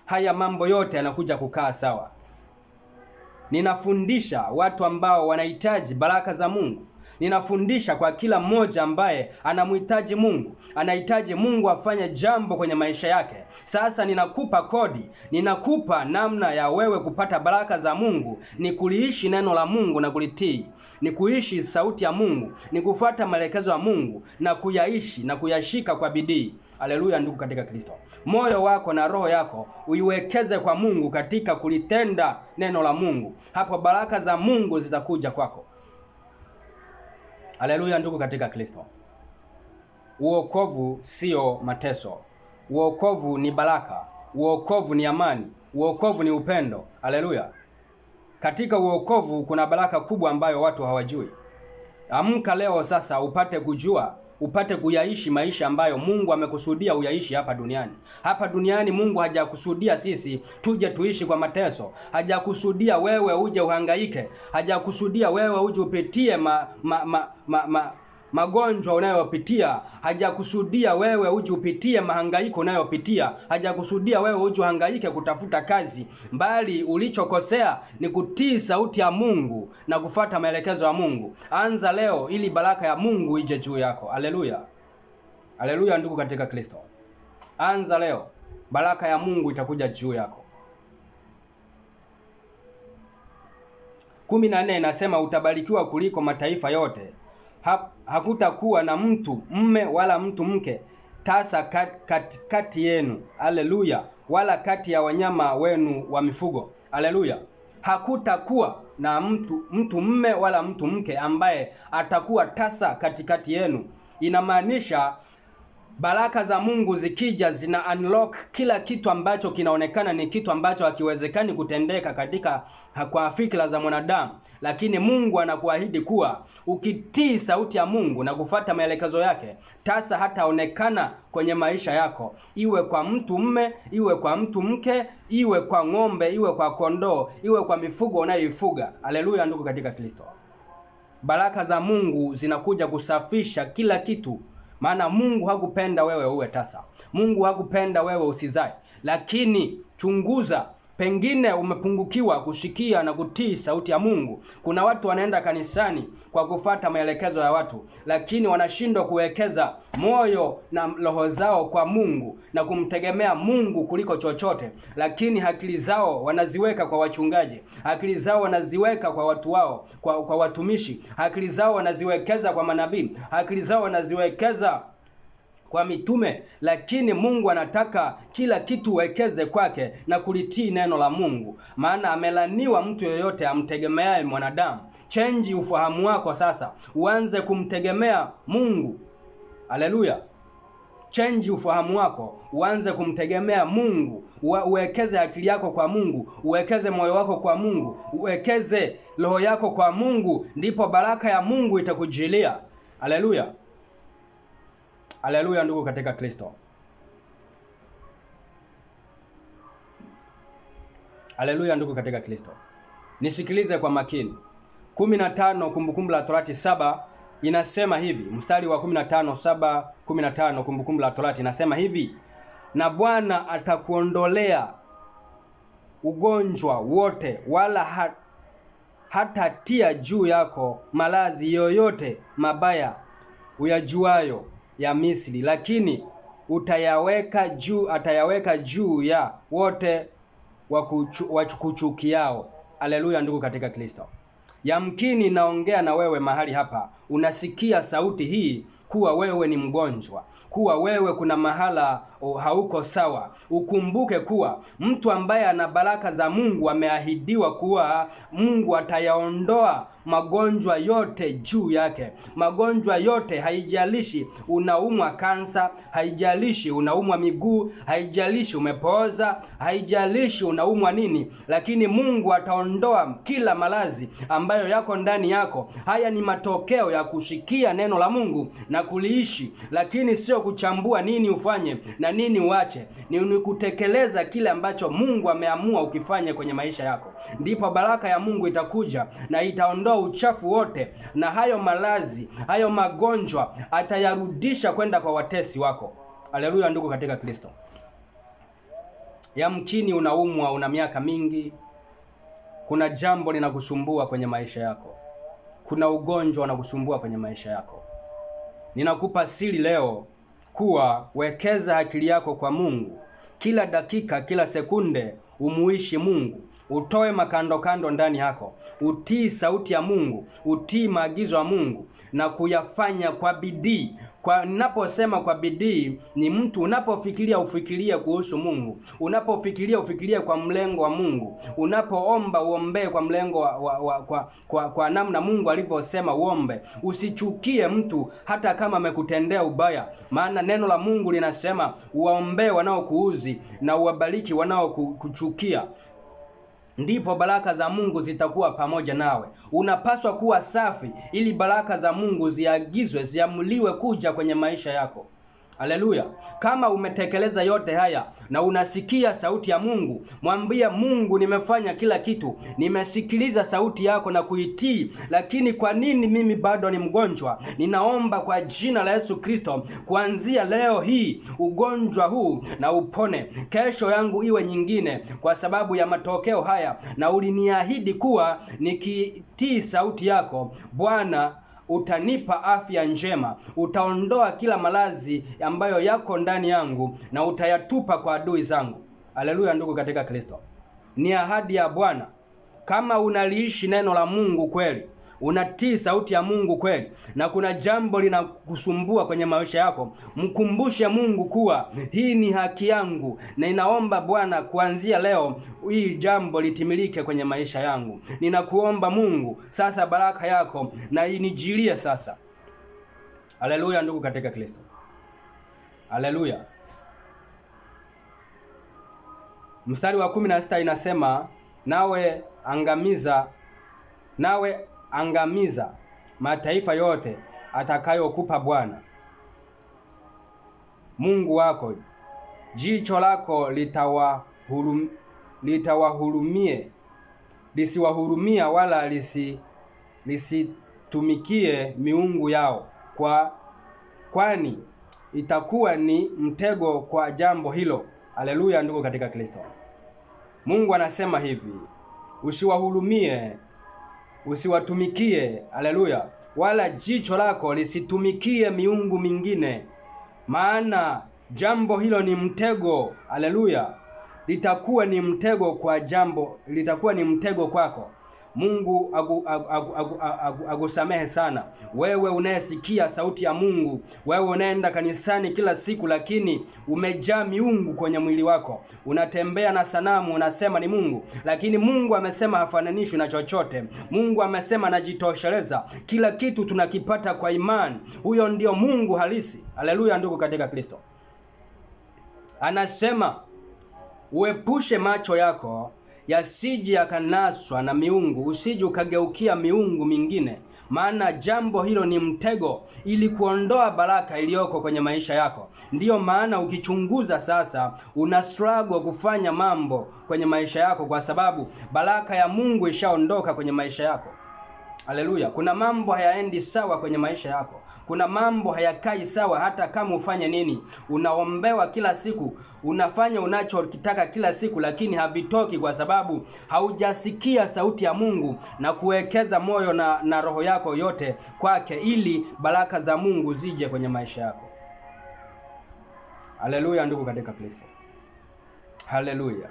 Haya mambo yote yanakuja kukaa sawa. Ninafundisha watu ambao wanahitaji baraka za Mungu. Ninafundisha kwa kila mmoja ambaye anamhitaji Mungu, anahitaji Mungu afanye jambo kwenye maisha yake. Sasa ninakupa kodi, ninakupa namna ya wewe kupata baraka za Mungu, ni kuliishi neno la Mungu na kulitii, ni kuishi sauti ya Mungu, ni kufuata maelekezo ya Mungu na kuyaishi na kuyashika kwa bidii. Haleluya ndugu katika Kristo. Moyo wako na roho yako uiwekeze kwa Mungu katika kulitenda neno la Mungu. Hapo baraka za Mungu zitakuja kwako. Haleluya ndugu katika Kristo. Uokovu sio mateso. Uokovu ni baraka. Uokovu ni amani. Uokovu ni upendo. Haleluya. Katika uokovu kuna baraka kubwa ambayo watu hawajui. Amka leo sasa upate kujua, upate kuyaishi maisha ambayo Mungu amekusudia uyaishi hapa duniani. Hapa duniani Mungu hajakusudia sisi tuje tuishi kwa mateso. Hajakusudia wewe uje uhangaike. Hajakusudia wewe uje upitie magonjwa unayopitia. Hajakusudia wewe uje upitie mahangaiko unayopitia. Hajakusudia wewe uje uhangaike kutafuta kazi. Bali ulichokosea ni kutii sauti ya Mungu na kufuata maelekezo ya Mungu. Anza leo ili baraka ya Mungu ije juu yako. Haleluya. Haleluya ndugu katika Kristo. Anza leo, baraka ya Mungu itakuja juu yako. 14 inasema utabarikiwa kuliko mataifa yote. Hakutakuwa na mtu mme wala mtu mke tasa kati yenu. Haleluya. Wala kati ya wanyama wenu wa mifugo. Haleluya. Hakutakuwa na mtu mme wala mtu mke ambaye atakuwa tasa katikati yenu. Inamaanisha baraka za Mungu zikija zina unlock kila kitu ambacho kinaonekana ni kitu ambacho hakiwezekani kutendeka kwa fikra za mwanadamu. Lakini Mungu anakuahidi kuwa ukitii sauti ya Mungu na kufuata maelekezo yake, tasa hataonekana kwenye maisha yako. Iwe kwa mtu mme, iwe kwa mtu mke, iwe kwa ng'ombe, iwe kwa kondoo, iwe kwa mifugo unayoifuga. Haleluya ndugu katika Kristo. Baraka za Mungu zinakuja kusafisha kila kitu. Maana Mungu hakupenda wewe uwe tasa. Mungu hakupenda wewe usizae. Lakini chunguza, Pengine umepungukiwa kusikia na kutii sauti ya Mungu. Kuna watu wanaenda kanisani kwa kufuata maelekezo ya watu, lakini wanashindwa kuwekeza moyo na roho zao kwa Mungu na kumtegemea Mungu kuliko chochote. Lakini akili zao wanaziweka kwa wachungaji, akili zao wanaziweka kwa watu wao, kwa watumishi, akili zao wanaziwekeza kwa manabii, akili zao wanaziwekeza kwa mitume. Lakini Mungu anataka kila kitu uwekeze kwake na kulitii neno la Mungu, maana amelaniwa mtu yoyote amtegemeaye mwanadamu. Change ufahamu wako sasa, uanze kumtegemea Mungu. Haleluya. Change ufahamu wako, uanze kumtegemea Mungu. Uwekeze akili yako kwa Mungu, uwekeze moyo wako kwa Mungu, uwekeze roho yako kwa Mungu, ndipo baraka ya Mungu itakujilia. Haleluya. Haleluya ndugu katika Kristo. Haleluya ndugu katika Kristo. Nisikilize kwa makini. 15 Kumbukumbu la Torati 7 inasema hivi, mstari wa 15 Kumbukumbu la Torati inasema hivi: na Bwana atakuondolea ugonjwa wote, wala hatatia juu yako maradhi yoyote mabaya uyajuayo ya Misri, lakini atayaweka juu ya wote wakuchukiao. Haleluya ndugu katika Kristo. Yamkini naongea na wewe mahali hapa, unasikia sauti hii kuwa wewe ni mgonjwa, kuwa wewe kuna mahala hauko sawa. Ukumbuke kuwa mtu ambaye ana baraka za Mungu ameahidiwa kuwa Mungu atayaondoa magonjwa yote juu yake. Magonjwa yote, haijalishi unaumwa kansa, haijalishi unaumwa miguu, haijalishi umepooza, haijalishi unaumwa nini, lakini Mungu ataondoa kila maradhi ambayo yako ndani yako. Haya ni matokeo ya kusikia neno la Mungu na kuliishi, lakini sio kuchambua nini ufanye na nini uache. Ni kutekeleza kile ambacho Mungu ameamua ukifanye kwenye maisha yako. Ndipo baraka ya Mungu itakuja na itaondoa uchafu wote, na hayo maradhi, hayo magonjwa atayarudisha kwenda kwa watesi wako. Haleluya ndugu katika Kristo. Yamkini unaumwa, una miaka mingi, kuna jambo linakusumbua kwenye maisha yako, kuna ugonjwa unakusumbua kwenye maisha yako. Ninakupa siri leo kuwa wekeza akili yako kwa Mungu. Kila dakika, kila sekunde umuishi Mungu. Utoe makando ndani yako. Utii sauti ya Mungu, utii maagizo ya Mungu na kuyafanya kwa bidii. Ninaposema kwa bidii, ni mtu unapofikiria ufikirie kuhusu Mungu. Unapofikiria ufikirie kwa mlengo wa Mungu. Unapoomba uombee kwa mlengo kwa namna Mungu alivyosema uombe. Usichukie mtu hata kama amekutendea ubaya, maana neno la Mungu linasema uwaombee wanaokuuzi na uwabariki wanaokuchukia. Ndipo baraka za Mungu zitakuwa pamoja nawe. Unapaswa kuwa safi ili baraka za Mungu ziagizwe, ziamuliwe kuja kwenye maisha yako. Haleluya. Kama umetekeleza yote haya na unasikia sauti ya Mungu, mwambie Mungu, nimefanya kila kitu, nimesikiliza sauti yako na kuitii, lakini kwa nini mimi bado ni mgonjwa? Ninaomba kwa jina la Yesu Kristo, kuanzia leo hii ugonjwa huu na upone, kesho yangu iwe nyingine kwa sababu ya matokeo haya. Na uliniahidi kuwa nikitii sauti yako Bwana utanipa afya njema, utaondoa kila maradhi ambayo yako ndani yangu na utayatupa kwa adui zangu. Haleluya ndugu katika Kristo. Ni ahadi ya Bwana. Kama unaliishi neno la Mungu kweli, unatii sauti ya Mungu kweli, na kuna jambo linakusumbua kwenye maisha yako, mkumbushe Mungu kuwa hii ni haki yangu, na ninaomba Bwana kuanzia leo hii jambo litimilike kwenye maisha yangu. Ninakuomba Mungu sasa baraka yako na inijilie sasa. Haleluya ndugu katika Kristo. Haleluya. Mstari wa 16 inasema, nawe angamiza mataifa yote atakayokupa Bwana Mungu wako. Jicho lako lisiwahurumia wala lisitumikie miungu yao, kwani itakuwa ni mtego kwa jambo hilo. Haleluya ndugu katika Kristo. Mungu anasema hivi, usiwahurumie, usiwatumikie, haleluya, wala jicho lako lisitumikie miungu mingine, maana jambo hilo ni mtego, haleluya, litakuwa ni mtego kwako. Mungu agusamehe sana. Wewe unayesikia sauti ya Mungu, wewe unaenda kanisani kila siku lakini umejaa miungu kwenye mwili wako. Unatembea na sanamu, unasema ni Mungu, lakini Mungu amesema hafananishwi na chochote. Mungu amesema anajitosheleza. Kila kitu tunakipata kwa imani. Huyo ndio Mungu halisi. Haleluya ndugu katika Kristo. Anasema uepushe macho yako yasije yakanaswa na miungu, usije ukageukia miungu mingine, maana jambo hilo ni mtego ili kuondoa baraka iliyoko kwenye maisha yako. Ndiyo maana ukichunguza sasa una struggle kufanya mambo kwenye maisha yako kwa sababu baraka ya Mungu ishaondoka kwenye maisha yako. Haleluya. Kuna mambo hayaendi sawa kwenye maisha yako. Kuna mambo hayakai sawa hata kama ufanye nini. Unaombewa kila siku, unafanya unachokitaka kila siku, lakini havitoki kwa sababu haujasikia sauti ya Mungu na kuwekeza moyo na roho yako yote kwake ili baraka za Mungu zije kwenye maisha yako. Haleluya ndugu katika Kristo. Haleluya.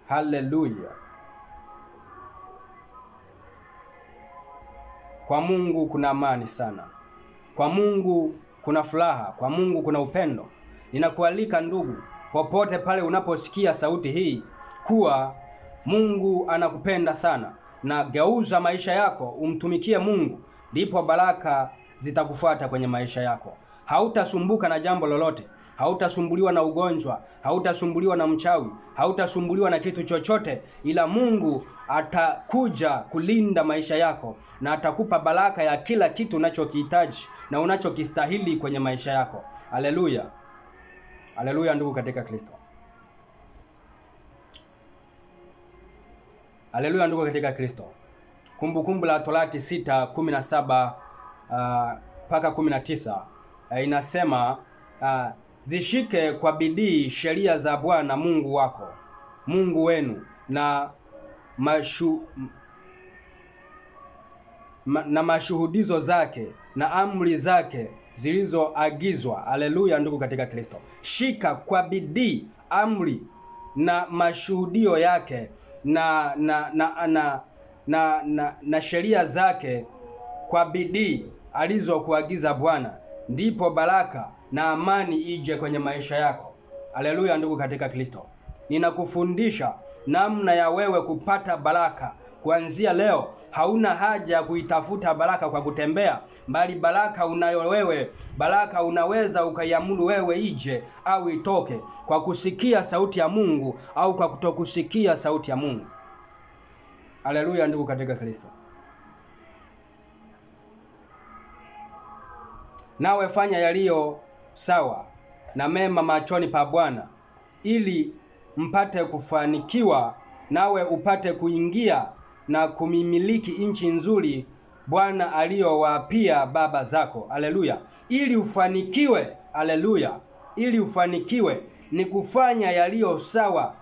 Haleluya. Kwa Mungu kuna amani sana. Kwa Mungu kuna furaha. Kwa Mungu kuna upendo. Ninakualika ndugu, popote pale unaposikia sauti hii, kuwa Mungu anakupenda sana, na geuza maisha yako umtumikie Mungu, ndipo baraka zitakufuata kwenye maisha yako. Hautasumbuka na jambo lolote. Hautasumbuliwa na ugonjwa, hautasumbuliwa na mchawi, hautasumbuliwa na kitu chochote, ila Mungu atakuja kulinda maisha yako na atakupa baraka ya kila kitu unachokihitaji na unachokistahili kwenye maisha yako. Haleluya. Haleluya ndugu katika Kristo. Haleluya ndugu katika Kristo. Kumbukumbu la Torati 6:17 mpaka 19 inasema zishike kwa bidii sheria za Bwana Mungu wako, Mungu wenu, na mashuhudizo zake na amri zake zilizoagizwa. Haleluya ndugu katika Kristo. Shika kwa bidii amri na mashuhudio yake na sheria zake kwa bidii alizokuagiza Bwana, ndipo baraka na amani ije kwenye maisha yako. Haleluya ndugu katika Kristo. Ninakufundisha namna ya wewe kupata baraka. Kuanzia leo hauna haja ya kuitafuta baraka kwa kutembea, bali baraka unayo wewe. Baraka unaweza ukaiamuru wewe ije au itoke kwa kusikia sauti ya Mungu au kwa kutokusikia sauti ya Mungu. Haleluya ndugu katika Kristo. Nawe fanya yaliyo sawa na mema machoni pa Bwana, ili mpate kufanikiwa, nawe upate kuingia na kumimiliki nchi nzuri Bwana aliyowapia baba zako. Haleluya. Ili ufanikiwe, haleluya, ili ufanikiwe ni kufanya yaliyo sawa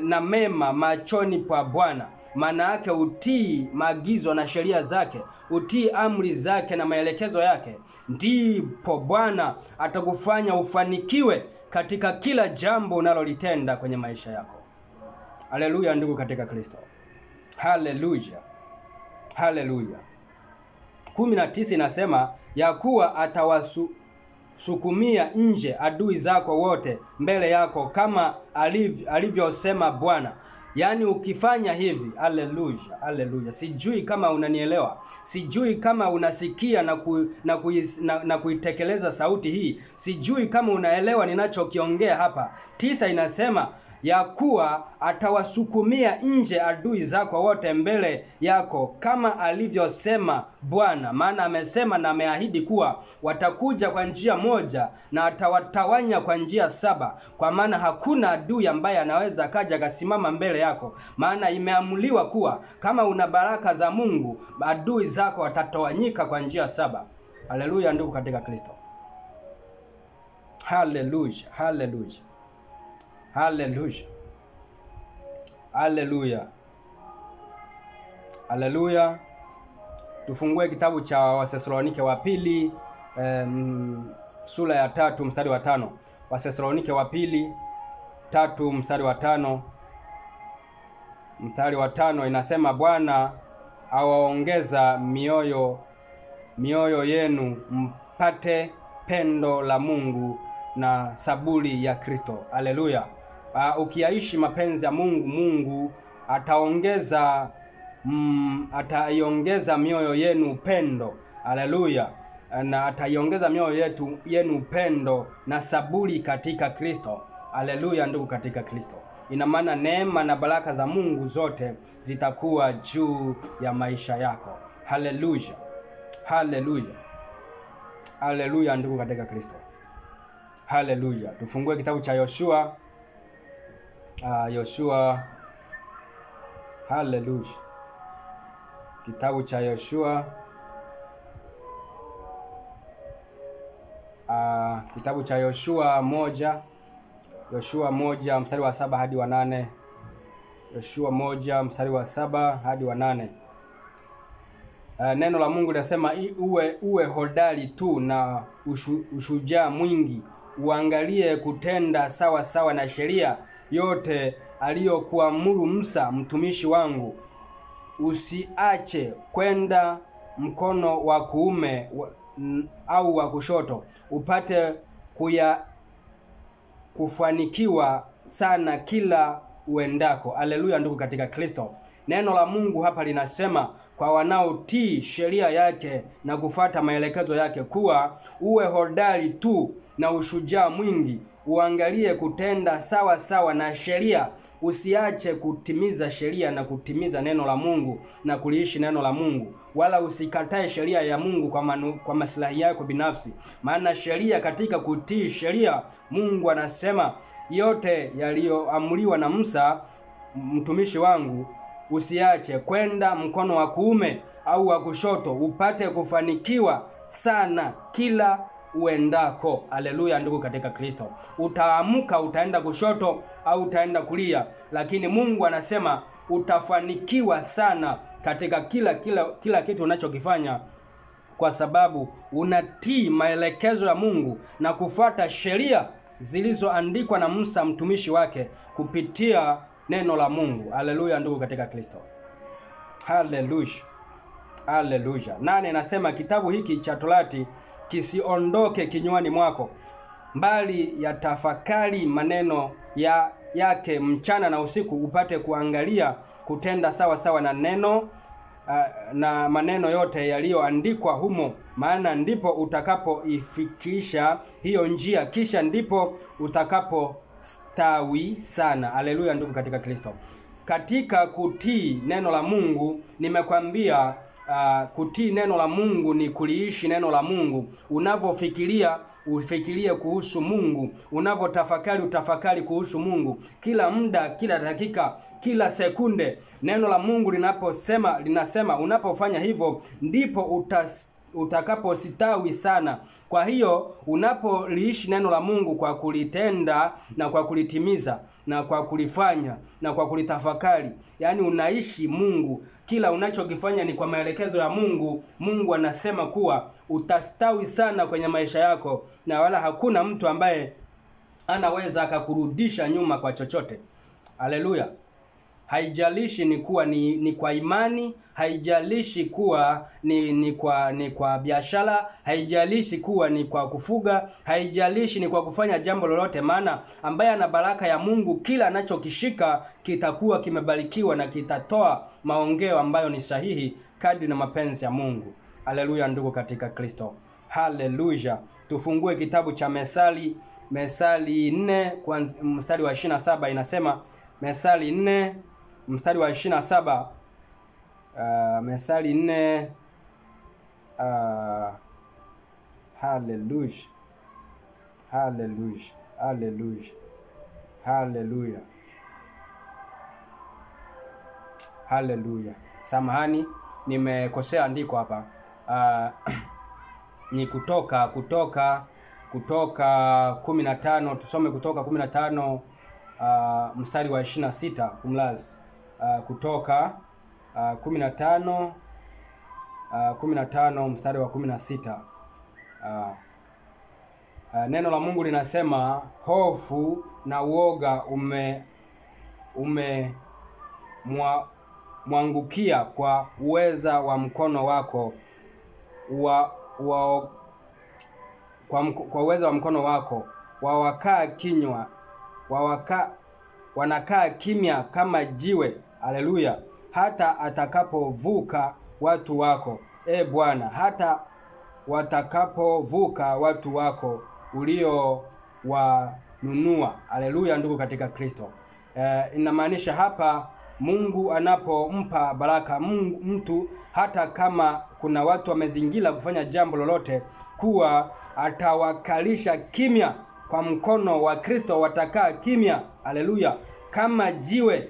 na mema machoni pa Bwana. Maana yake utii maagizo na sheria zake, utii amri zake na maelekezo yake, ndipo Bwana atakufanya ufanikiwe katika kila jambo unalolitenda kwenye maisha yako. Haleluya ndugu katika Kristo. Haleluya. Haleluya. 19 inasema ya kuwa atawasukumia nje adui zako wote mbele yako kama alivyosema Bwana. Yaani ukifanya hivi, haleluya, haleluya. Sijui kama unanielewa. Sijui kama unasikia na kuitekeleza sauti hii. Sijui kama unaelewa ninachokiongea hapa. 9 inasema ya kuwa atawasukumia nje adui zako wote mbele yako kama alivyosema Bwana. Maana amesema na ameahidi kuwa watakuja kwa njia moja na atawatawanya kwa njia 7. Kwa maana hakuna adui ambaye anaweza kaja kasimama mbele yako. Maana imeamuliwa kuwa kama una baraka za Mungu, adui zako watatawanyika kwa njia 7. Haleluya ndugu katika Kristo. Haleluya, haleluya. Haleluya. Haleluya. Haleluya. Tufungue kitabu cha Wathesalonike wa pili sura ya 3 mstari wa 5. Wathesalonike wa pili 3 mstari wa 5. Mstari wa 5 inasema, Bwana awaongeza mioyo yenu mpate pendo la Mungu na saburi ya Kristo. Haleluya. Ukiaishi mapenzi ya Mungu, Mungu ataiongeza mioyo yenu pendo. Haleluya. Na ataiongeza mioyo yenu pendo na saburi katika Kristo. Haleluya, ndugu katika Kristo. Ina maana neema na baraka za Mungu zote zitakuwa juu ya maisha yako. Haleluya. Haleluya. Haleluya, ndugu katika Kristo. Haleluya. Tufungue kitabu cha Yoshua. Yoshua. Haleluya. Kitabu cha Yoshua. Kitabu cha Yoshua 1. Yoshua 1 mstari wa 7 hadi wa 8. Yoshua 1 mstari wa 7 hadi wa 8. Neno la Mungu linasema, uwe hodari tu na ushujaa mwingi, uangalie kutenda sawa sawa na sheria yote aliyokuamuru Musa mtumishi wangu. Usiache kwenda mkono wa kuume au wa kushoto, upate kufanikiwa sana kila uendako. Haleluya, ndugu katika Kristo. Neno la Mungu hapa linasema kwa wanaotii sheria yake na kufuata maelekezo yake, kuwa uwe hodari tu na ushujaa mwingi, uangalie kutenda sawa sawa na sheria. Usiache kutimiza sheria na kutimiza neno la Mungu na kuliishi neno la Mungu, wala usikatae sheria ya Mungu kwa maslahi yako binafsi. Maana sheria, katika kutii sheria, Mungu anasema yote yaliyoamriwa na Musa mtumishi wangu, usiache kwenda mkono wa kuume au wa kushoto, upate kufanikiwa sana kila uendako. Haleluya, ndugu katika Kristo. Utaamuka utaenda kushoto au utaenda kulia, lakini Mungu anasema utafanikiwa sana katika kila kitu unachokifanya, kwa sababu unatii maelekezo ya Mungu na kufuata sheria zilizoandikwa na Musa mtumishi wake kupitia neno la Mungu. Haleluya, ndugu katika Kristo. Haleluya. Haleluya. 8 nasema, kitabu hiki cha Torati kisiondoke kinywani mwako, bali yatafakari maneno yake mchana na usiku, upate kuangalia kutenda sawa sawa na neno na maneno yote yaliyoandikwa humo, maana ndipo utakapoifikisha hiyo njia, kisha ndipo utakapostawi sana. Haleluya, ndugu katika Kristo. Katika kutii neno la Mungu, nimekwambia kutii neno la Mungu ni kuliishi neno la Mungu. Unavyofikiria ufikirie kuhusu Mungu, unavyotafakari utafakari kuhusu Mungu. Kila muda, kila dakika, kila sekunde neno la Mungu linasema unapofanya hivyo ndipo utakapositawi sana. Kwa hiyo unapoliishi neno la Mungu kwa kulitenda na kwa kulitimiza na kwa kulifanya na kwa kulitafakari, yani unaishi Mungu, kila unachokifanya ni kwa maelekezo ya Mungu, Mungu anasema kuwa utastawi sana kwenye maisha yako, na wala hakuna mtu ambaye anaweza akakurudisha nyuma kwa chochote. Haleluya. Haijalishi ni kuwa ni kwa imani, haijalishi kuwa ni kwa biashara, haijalishi kuwa ni kwa kufuga, haijalishi ni kwa kufanya jambo lolote, maana ambaye ana baraka ya Mungu, kila anachokishika kitakuwa kimebarikiwa na kitatoa maongeo ambayo ni sahihi kadri na mapenzi ya Mungu. Haleluya, ndugu katika Kristo. Haleluya. Tufungue kitabu cha Methali 4 mstari wa 27 inasema, Methali 4 mstari wa 27, Methali 4 haleluya. Haleluya. Haleluya. Haleluya. Haleluya. Samahani, nimekosea andiko hapa. Ni kutoka 15, tusome Kutoka 15 mstari wa 26 kumlazi. Kutoka 15 mstari wa 16. Neno la Mungu linasema hofu na uoga mwangukia kwa uweza wa mkono wako kwa uweza wa mkono wako, wanakaa kimya kama jiwe. Haleluya! Hata atakapovuka watu wako, Bwana, hata watakapovuka watu wako ulio wanunua. Haleluya, ndugu katika Kristo. Inamaanisha hapa Mungu anapompa baraka mtu, hata kama kuna watu wamezingira kufanya jambo lolote, kuwa atawakalisha kimya kwa mkono wa Kristo, watakaa kimya. Haleluya, kama jiwe.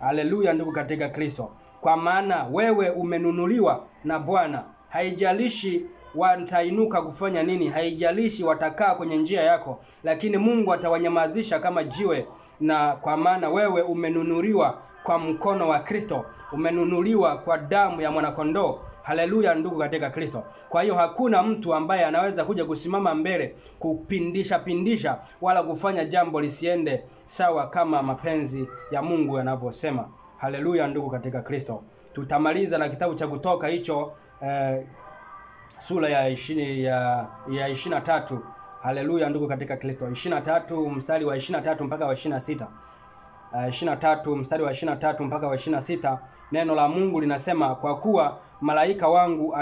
Haleluya, ndugu katika Kristo. Kwa maana wewe umenunuliwa na Bwana. Haijalishi watainuka kufanya nini, haijalishi watakaa kwenye njia yako, lakini Mungu atawanyamazisha kama jiwe. Na kwa maana wewe umenunuliwa kwa mkono wa Kristo, umenunuliwa kwa damu ya mwanakondoo. Haleluya, ndugu katika Kristo. Kwa hiyo hakuna mtu ambaye anaweza kuja kusimama mbele kupindisha wala kufanya jambo lisiende sawa kama mapenzi ya Mungu yanavyosema. Haleluya, ndugu katika Kristo. Tutamaliza na kitabu cha Kutoka hicho sura ya 23. Haleluya, ndugu katika Kristo. 23 mstari wa 23 mpaka wa 26. 23 mstari wa 23 mpaka wa 26. Neno la Mungu linasema, kwa kuwa malaika wangu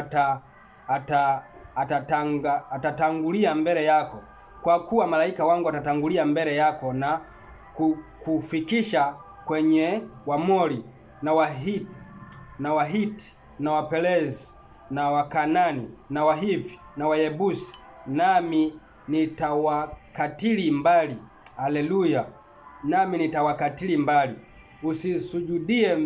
atatangulia mbele yako. Kwa kuwa malaika wangu atatangulia mbele yako na kufikisha kwenye Wamori na Wahiti na Wapelezi na Wakanani na Wahivi na Wayebusi, nami nitawakatili mbali. Haleluya, nami nitawakatili mbali. Usisujudie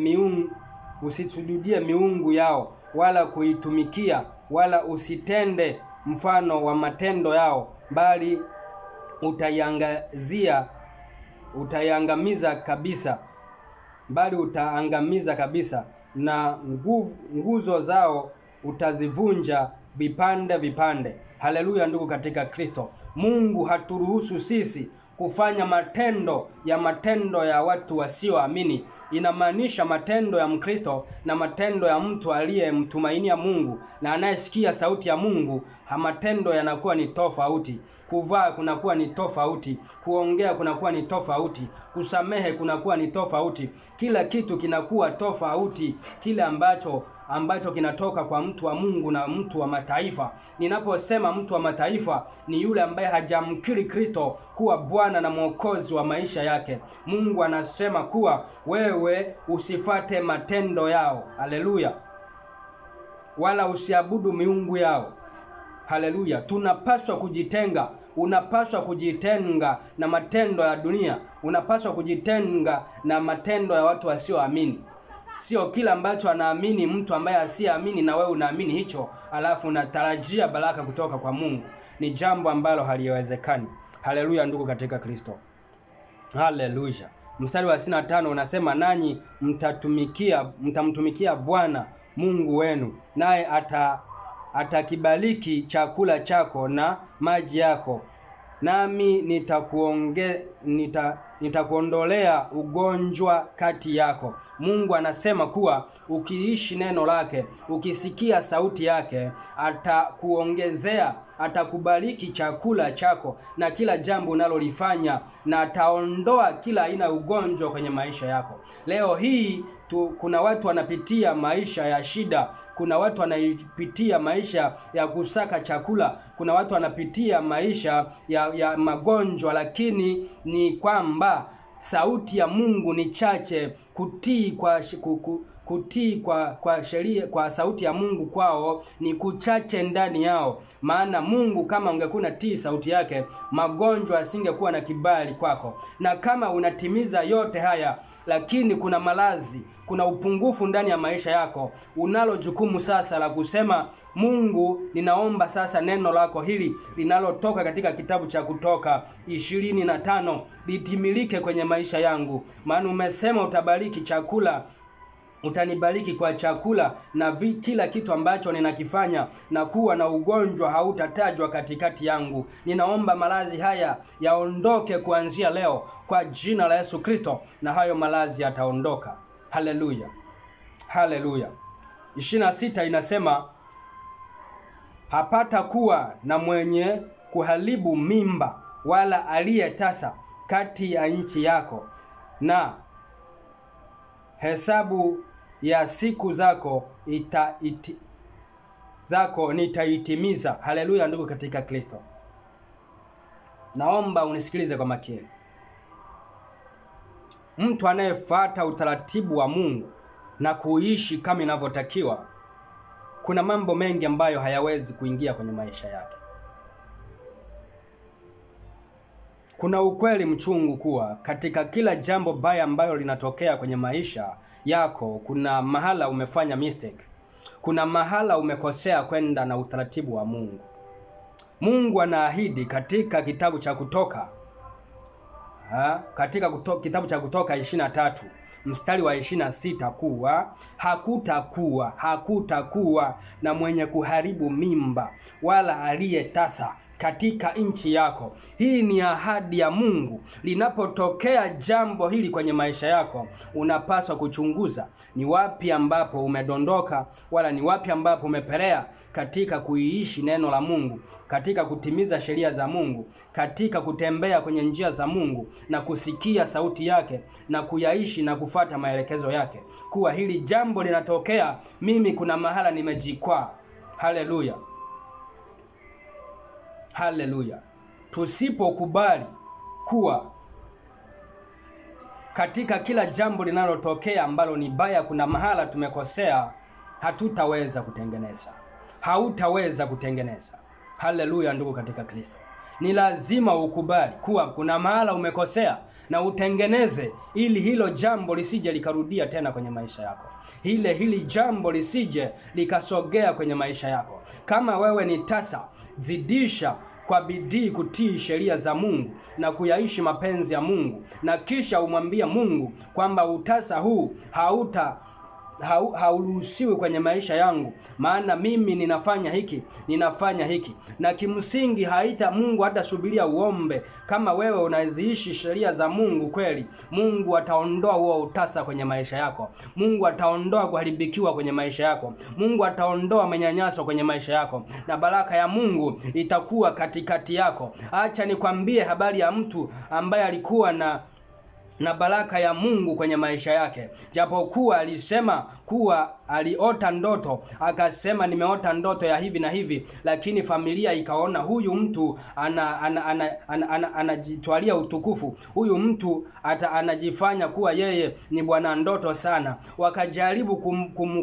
miungu yao, wala kuitumikia, wala usitende mfano wa matendo yao, bali utaangamiza kabisa, na nguzo zao utazivunja vipande. Haleluya, ndugu katika Kristo. Mungu haturuhusu sisi kufanya matendo ya watu wasioamini. Inamaanisha matendo ya Mkristo na matendo ya mtu aliyemtumainia Mungu na anayesikia sauti ya Mungu. Matendo yanakuwa ni tofauti. Kuvaa kunakuwa ni tofauti, kuongea kunakuwa ni tofauti, kusamehe kunakuwa ni tofauti. Kila kitu kinakuwa tofauti, kile ambacho kinatoka kwa mtu wa Mungu na mtu wa mataifa. Ninaposema mtu wa mataifa, ni yule ambaye hajamkiri Kristo kuwa Bwana na Mwokozi wa maisha yake. Mungu anasema kuwa wewe usifate matendo yao. Haleluya, wala usiabudu miungu yao. Haleluya, tunapaswa kujitenga. Unapaswa kujitenga na matendo ya dunia. Unapaswa kujitenga na matendo ya watu wasioamini. Sio kila ambacho anaamini mtu ambaye asiamini na wewe unaamini hicho, alafu unatarajia baraka kutoka kwa Mungu. Ni jambo ambalo haliwezekani. Haleluya, ndugu katika Kristo. Haleluya. Mstari wa 65 unasema, nanyi mtamtumikia Bwana Mungu wenu, naye atakibariki chakula chako na maji yako, nami nitakuondolea ugonjwa kati yako. Mungu anasema kuwa ukiishi neno lake, ukisikia sauti yake, atakubariki chakula chako na kila jambo unalolifanya, na ataondoa kila aina ya ugonjwa kwenye maisha yako. Leo hii kuna watu wanapitia maisha ya shida, kuna watu wanapitia maisha ya kusaka chakula, kuna watu wanapitia maisha ya magonjwa, lakini ni kwamba sauti ya Mungu ni chache. kutii kwa sheria, kwa sauti ya Mungu kwao ni kuchache ndani yao. Maana Mungu kama ungekuwa unatii sauti yake, magonjwa asingekuwa na kibali kwako. Na kama unatimiza yote haya lakini kuna malazi, kuna upungufu ndani ya maisha yako, unalo jukumu sasa la kusema, Mungu, ninaomba sasa neno lako hili linalotoka katika kitabu cha Kutoka 25 litimilike kwenye maisha yangu. Maana umesema utabariki chakula, utanibariki kwa chakula na kila kitu ambacho ninakifanya, na kuwa na ugonjwa hautatajwa katikati yangu. Ninaomba malazi haya yaondoke kuanzia leo kwa jina la Yesu Kristo, na hayo malazi yataondoka. Haleluya. Haleluya. 26 inasema, hapata kuwa na mwenye kuharibu mimba wala aliyetasa kati ya nchi yako, na hesabu ya siku zako nitaitimiza. Haleluya ndugu katika Kristo. Naomba unisikilize kwa makini. Mtu anayefuata utaratibu wa Mungu na kuishi kama inavyotakiwa, kuna mambo mengi ambayo hayawezi kuingia kwenye maisha yake. Kuna ukweli mchungu kuwa katika kila jambo baya ambalo linatokea kwenye maisha yako, kuna mahala umefanya mistake. Kuna mahala umekosea kwenda na utaratibu wa Mungu. Mungu anaahidi katika kitabu cha Kutoka, kitabu cha Kutoka 23 mstari wa 26 kuwa hakutakuwa na mwenye kuharibu mimba wala aliyetasa katika nchi yako. Hii ni ahadi ya Mungu. Linapotokea jambo hili kwenye maisha yako, unapaswa kuchunguza ni wapi ambapo umedondoka, wala ni wapi ambapo umepelea katika kuiishi neno la Mungu, katika kutimiza sheria za Mungu, katika kutembea kwenye njia za Mungu na kusikia sauti yake na kuyaishi na kufata maelekezo yake. Kuwa hili jambo linatokea, mimi kuna mahala nimejikwaa. Haleluya. Haleluya. Tusipokubali kuwa katika kila jambo linalotokea ambalo ni baya kuna mahala tumekosea, hatutaweza kutengeneza. Hautaweza kutengeneza. Haleluya ndugu katika Kristo. Ni lazima ukubali kuwa kuna mahala umekosea na utengeneze, ili hilo jambo lisije likarudia tena kwenye maisha yako. Hili jambo lisije likasogea kwenye maisha yako. Kama wewe ni tasa, zidisha kwa bidii kutii sheria za Mungu na kuyaishi mapenzi ya Mungu, na kisha umwambie Mungu kwamba utasa huu hauruhusiwi kwenye maisha yangu, maana mimi ninafanya hiki. Na kimsingi Mungu hatasubiria uombe. Kama wewe unaziishi sheria za Mungu kweli, Mungu ataondoa huo utasa kwenye maisha yako. Mungu ataondoa kuharibikiwa kwenye maisha yako. Mungu ataondoa manyanyaso kwenye maisha yako, na baraka ya Mungu itakuwa katikati yako. Acha nikwambie habari ya mtu ambaye alikuwa na baraka ya Mungu kwenye maisha yake. Japokuwa alisema kuwa aliota ndoto, akasema nimeota ndoto ya hivi na hivi, lakini familia ikaona huyu mtu anajitwalia utukufu, huyu mtu anajifanya kuwa yeye ni bwana ndoto sana. Wakajaribu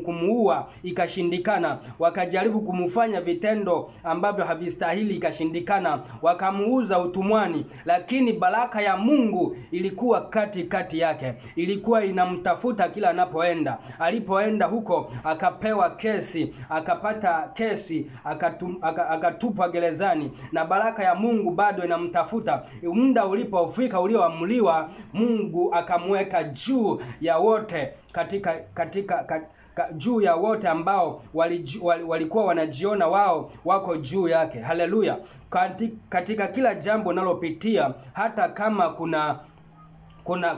kumuua, ikashindikana. Wakajaribu kumufanya vitendo ambavyo havistahili, ikashindikana. Wakamuuza utumwani, lakini baraka ya Mungu ilikuwa kati yake, ilikuwa inamtafuta kila anapoenda. Alipoenda huko akapewa kesi, akapata kesi, akatupwa gerezani, na baraka ya Mungu bado inamtafuta. Muda ulipofika ulioamuliwa, Mungu akamweka juu ya wote juu ya wote ambao walikuwa wanajiona wao wako juu yake. Haleluya. Katika kila jambo nalopitia, hata kama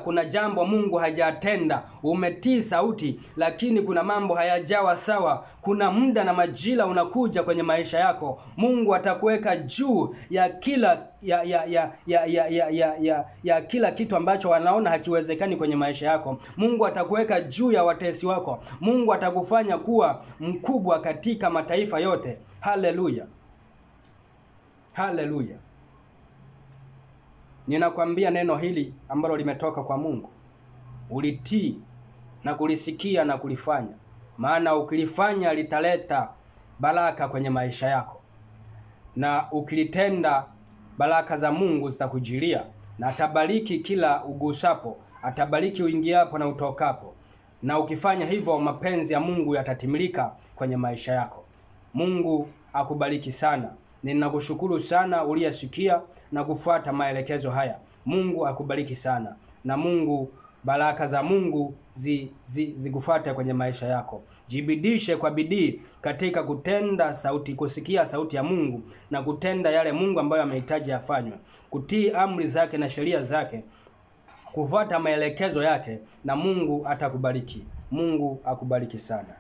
kuna jambo Mungu hajatenda, umetii sauti, lakini kuna mambo hayajawa sawa, kuna muda na majira unakuja kwenye maisha yako, Mungu atakuweka juu ya kila kila kitu ambacho wanaona hakiwezekani kwenye maisha yako. Mungu atakuweka juu ya watesi wako. Mungu atakufanya kuwa mkubwa katika mataifa yote. Haleluya. Haleluya. Ninakwambia neno hili ambalo limetoka kwa Mungu, ulitii na kulisikia na kulifanya, maana ukilifanya litaleta baraka kwenye maisha yako, na ukilitenda baraka za Mungu zitakujilia, na atabariki kila ugusapo, atabariki uingiapo na utokapo. Na ukifanya hivyo mapenzi ya Mungu yatatimilika kwenye maisha yako. Mungu akubariki sana. Ninakushukuru sana uliyesikia na kufuata maelekezo haya. Mungu akubariki sana, na Mungu, baraka za Mungu zikufuate kwenye maisha yako. Jibidishe kwa bidii katika kutenda kusikia sauti ya Mungu na kutenda yale Mungu ambayo amehitaji afanywe, kutii amri zake na sheria zake, kufuata maelekezo yake, na Mungu atakubariki. Mungu akubariki sana.